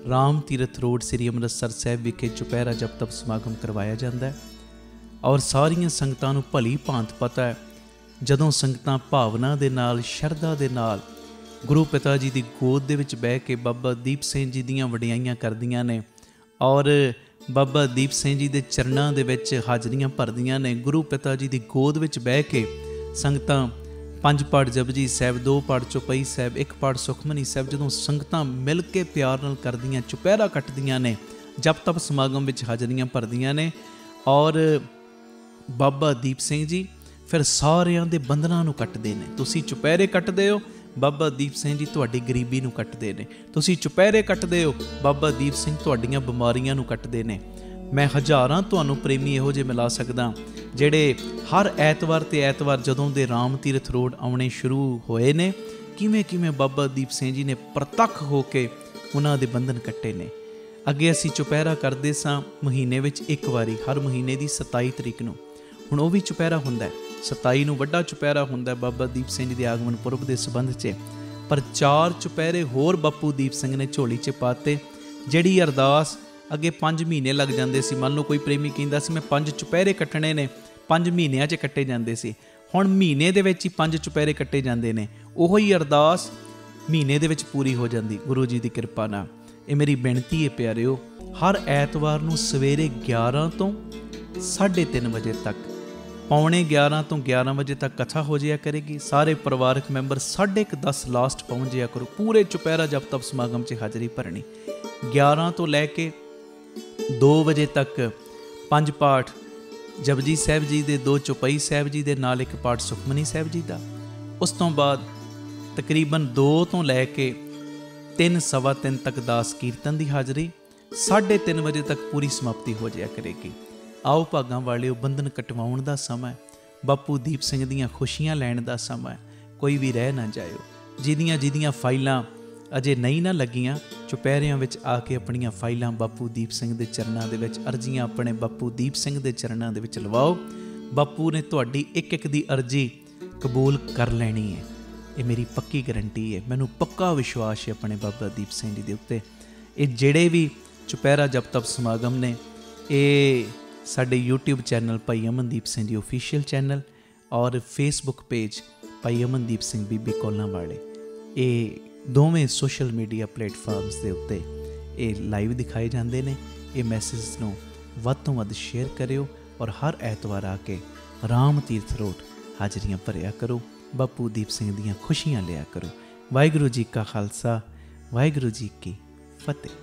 Ram Tirath road, ਸ੍ਰੀ ਅੰਮ੍ਰਿਤਸਰ ਸਾਹਿਬ ਵਿਖੇ ਚੁਪਹਿਰਾ ਜਪ ਤਪ ਸਮਾਗਮ ਕਰਵਾਇਆ ਜਾਂਦਾ ਹੈ। ਔਰ ਸਾਰੀਆਂ ਸੰਗਤਾਂ ਨੂੰ ਭਲੀ ਭਾਂਤ ਪਤਾ ਹੈ, ਜਦੋਂ ਸੰਗਤਾਂ ਭਾਵਨਾ ਦੇ ਨਾਲ, ਸ਼ਰਧਾ ਦੇ ਨਾਲ ਗੁਰੂ ਪਿਤਾ ਜੀ ਦੀ ਗੋਦ ਦੇ ਵਿੱਚ ਬਹਿ ਕੇ ਬਾਬਾ ਦੀਪ ਸਿੰਘ ਜੀ ਦੀਆਂ ਵਡਿਆਈਆਂ ਕਰਦੀਆਂ ਨੇ ਔਰ ਬਾਬਾ ਦੀਪ ਸਿੰਘ ਜੀ ਦੇ ਚਰਨਾਂ ਦੇ ਵਿੱਚ ਹਾਜ਼ਰੀਆਂ ਭਰਦੀਆਂ ਨੇ। ਗੁਰੂ ਪਿਤਾ ਜੀ ਦੀ ਗੋਦ ਵਿੱਚ ਬਹਿ ਕੇ ਸੰਗਤਾਂ 5 ਪਾਠ ਜਪਜੀ ਸਾਹਿਬ, 2 ਪਾਠ ਚੌਪਈ ਸਾਹਿਬ, 1 ਪਾਠ ਸੁਖਮਨੀ ਸਾਹਿਬ ਜਦੋਂ ਸੰਗਤਾਂ ਮਿਲ ਕੇ ਪਿਆਰ ਨਾਲ ਕਰਦੀਆਂ, ਚੁਪਹਿਰਾ ਕੱਟਦੀਆਂ ਨੇ, ਜਪ ਤਪ ਸਮਾਗਮ ਵਿੱਚ ਹਾਜ਼ਰੀਆਂ ਭਰਦੀਆਂ ਨੇ। ਔਰ ਬਾਬਾ ਦੀਪ ਸਿੰਘ ਜੀ ਫਿਰ ਸਾਰਿਆਂ ਦੇ ਬੰਧਨਾਂ ਨੂੰ ਕੱਟਦੇ ਨੇ। ਤੁਸੀਂ ਚੁਪਹਿਰੇ ਕੱਟਦੇ ਹੋ, ਬਾਬਾ ਦੀਪ ਸਿੰਘ ਜੀ ਤੁਹਾਡੀ ਗਰੀਬੀ ਨੂੰ ਕੱਟਦੇ ਨੇ। ਤੁਸੀਂ ਚੁਪਹਿਰੇ ਕੱਟਦੇ ਹੋ, ਬਾਬਾ ਦੀਪ ਸਿੰਘ ਤੁਹਾਡੀਆਂ ਬਿਮਾਰੀਆਂ ਨੂੰ ਕੱਟਦੇ ਨੇ। ਮੈਂ ਹਜ਼ਾਰਾਂ ਤੁਹਾਨੂੰ ਪ੍ਰੇਮੀ ਇਹੋ ਜਿਹੇ ਮਿਲਾ ਸਕਦਾ ਜਿਹੜੇ ਹਰ ਐਤਵਾਰ ਤੇ ਐਤਵਾਰ ਜਦੋਂ ਦੇ ਰਾਮ ਤੀਰਥ ਰੋਡ ਆਉਣੇ ਸ਼ੁਰੂ ਹੋਏ ਨੇ, ਕਿਵੇਂ ਬਾਬਾ ਦੀਪ ਸਿੰਘ ਜੀ ਨੇ ਪ੍ਰਤੱਖ ਹੋ ਕੇ ਉਹਨਾਂ ਦੇ ਬੰਧਨ ਕੱਟੇ ਨੇ। ਅੱਗੇ ਅਸੀਂ ਚੁਪਹਿਰਾ ਕਰਦੇ ਸਾਂ ਮਹੀਨੇ ਵਿੱਚ ਇੱਕ ਵਾਰੀ, ਹਰ ਮਹੀਨੇ ਦੀ 27 ਤਰੀਕ ਨੂੰ। ਹੁਣ ਉਹ ਵੀ ਚੁਪਹਿਰਾ ਹੁੰਦਾ ਹੈ, 27 ਨੂੰ ਵੱਡਾ ਚੁਪਹਿਰਾ ਹੁੰਦਾ ਬਾਬਾ ਦੀਪ ਸਿੰਘ ਜੀ ਦੇ ਆਗਮਨ ਪੁਰਬ ਦੇ ਸੰਬੰਧ 'ਚ। ਪਰ 4 ਚੁਪਹਿਰੇ ਹੋਰ ਬਾਪੂ ਦੀਪ ਸਿੰਘ ਨੇ ਝੋਲੀ 'ਚ ਪਾਤੇ, ਜਿਹੜੀ ਅਰਦਾਸ ਅੱਗੇ 5 ਮਹੀਨੇ ਲੱਗ ਜਾਂਦੇ ਸੀ। ਮੰਨ ਲਓ ਕੋਈ ਪ੍ਰੇਮੀ ਕਹਿੰਦਾ ਸੀ ਮੈਂ 5 ਚੁਪਹਿਰੇ ਕੱਟਣੇ ਨੇ, 5 ਮਹੀਨਿਆਂ 'ਚ ਕੱਟੇ ਜਾਂਦੇ ਸੀ। ਹੁਣ ਮਹੀਨੇ ਦੇ ਵਿੱਚ ਹੀ 5 ਚੁਪਹਿਰੇ ਕੱਟੇ ਜਾਂਦੇ ਨੇ। ਉਹੋ ਹੀ ਅਰਦਾਸ ਮਹੀਨੇ ਦੇ ਵਿੱਚ ਪੂਰੀ ਹੋ ਜਾਂਦੀ ਗੁਰੂ ਜੀ ਦੀ ਕਿਰਪਾ ਨਾਲ। ਇਹ ਮੇਰੀ ਬੇਨਤੀ ਹੈ ਪਿਆਰਿਓ, ਹਰ ਐਤਵਾਰ ਨੂੰ ਸਵੇਰੇ 11 ਤੋਂ 3:30 ਵਜੇ ਤੱਕ, ਪੌਣੇ 11 ਤੋਂ 11 ਵਜੇ ਤੱਕ ਕਥਾ ਹੋ ਜਾਇਆ ਕਰੇਗੀ। ਸਾਰੇ ਪਰਿਵਾਰਕ ਮੈਂਬਰ 10:30 ਲਾਸਟ ਪਹੁੰਚ ਜਾਇਆ ਕਰੋ। ਪੂਰੇ ਚੁਪਹਿਰਾ ਜਪ ਤਪ ਸਮਾਗਮ 'ਚ ਹਾਜ਼ਰੀ ਭਰਨੀ। 11 ਤੋਂ ਲੈ ਕੇ 2 ਵਜੇ ਤੱਕ 5 ਪਾਠ ਜਪਜੀ ਸਾਹਿਬ ਜੀ ਦੇ, 2 ਚੌਪਈ ਸਾਹਿਬ ਜੀ ਦੇ ਨਾਲ 1 ਪਾਠ ਸੁਖਮਨੀ ਸਾਹਿਬ ਜੀ ਦਾ। ਉਸ ਤੋਂ ਬਾਅਦ ਤਕਰੀਬਨ 2 ਤੋਂ ਲੈ ਕੇ 3, ਸਵਾ 3 ਤੱਕ ਦਾਸ ਕੀਰਤਨ ਦੀ ਹਾਜ਼ਰੀ। 3:30 ਵਜੇ ਤੱਕ ਪੂਰੀ ਸਮਾਪਤੀ ਹੋ ਜਾਇਆ ਕਰੇਗੀ। ਆਓ ਭਾਗਾਂ ਵਾਲਿਓ, ਬੰਧਨ ਕਟਵਾਉਣ ਦਾ ਸਮਾਂ, ਬਾਪੂ ਦੀਪ ਸਿੰਘ ਦੀਆਂ ਖੁਸ਼ੀਆਂ ਲੈਣ ਦਾ ਸਮਾਂ। ਕੋਈ ਵੀ ਰਹਿ ਨਾ ਜਾਇਓ। ਜਿਹਦੀਆਂ ਫਾਈਲਾਂ ਅਜੇ ਨਹੀਂ ਨਾ ਲੱਗੀਆਂ, ਚੁਪਹਿਰਿਆਂ ਵਿੱਚ ਆ ਕੇ ਆਪਣੀਆਂ ਫਾਈਲਾਂ ਬਾਪੂ ਦੀਪ ਸਿੰਘ ਦੇ ਚਰਨਾਂ ਦੇ ਵਿੱਚ, ਅਰਜ਼ੀਆਂ ਆਪਣੇ ਬਾਪੂ ਦੀਪ ਸਿੰਘ ਦੇ ਚਰਨਾਂ ਦੇ ਵਿੱਚ ਲਵਾਓ। ਬਾਪੂ ਨੇ ਤੁਹਾਡੀ ਇੱਕ ਦੀ ਅਰਜ਼ੀ ਕਬੂਲ ਕਰ ਲੈਣੀ ਹੈ। ਇਹ ਮੇਰੀ ਪੱਕੀ ਗਰੰਟੀ ਹੈ। ਮੈਨੂੰ ਪੱਕਾ ਵਿਸ਼ਵਾਸ ਹੈ ਆਪਣੇ ਬਾਬਾ ਦੀਪ ਸਿੰਘ ਜੀ ਦੇ ਉੱਤੇ। ਇਹ ਜਿਹੜੇ ਵੀ ਚੁਪਹਿਰਾ ਜਪ ਤਪ ਸਮਾਗਮ ਨੇ, ਇਹ ਸਾਡੇ YouTube ਚੈਨਲ ਭਾਈ ਅਮਨਦੀਪ ਸਿੰਘ ਜੀ ਓਫੀਸ਼ੀਅਲ ਚੈਨਲ ਔਰ ਫੇਸਬੁੱਕ ਪੇਜ ਭਾਈ ਅਮਨਦੀਪ ਸਿੰਘ ਬੀਬੀ ਕੋਲਾਂ ਵਾਲੇ, ਇਹ ਦੋਵੇਂ ਸੋਸ਼ਲ ਮੀਡੀਆ ਪਲੇਟਫਾਰਮਸ ਦੇ ਉੱਤੇ ਇਹ ਲਾਈਵ ਦਿਖਾਏ ਜਾਂਦੇ ਨੇ। ਇਹ ਮੈਸੇਜ ਨੂੰ ਵੱਧ ਤੋਂ ਵੱਧ ਸ਼ੇਅਰ ਕਰਿਓ ਔਰ ਹਰ ਐਤਵਾਰ ਆ ਕੇ ਰਾਮ ਤੀਰਥ ਰੋਡ ਹਾਜ਼ਰੀਆਂ ਭਰਿਆ ਕਰੋ। ਬਾਪੂ ਦੀਪ ਸਿੰਘ ਦੀਆਂ ਖੁਸ਼ੀਆਂ ਲਿਆ ਕਰੋ। ਵਾਹਿਗੁਰੂ ਜੀ ਕਾ ਖਾਲਸਾ, ਵਾਹਿਗੁਰੂ ਜੀ ਕੀ ਫਤਿਹ।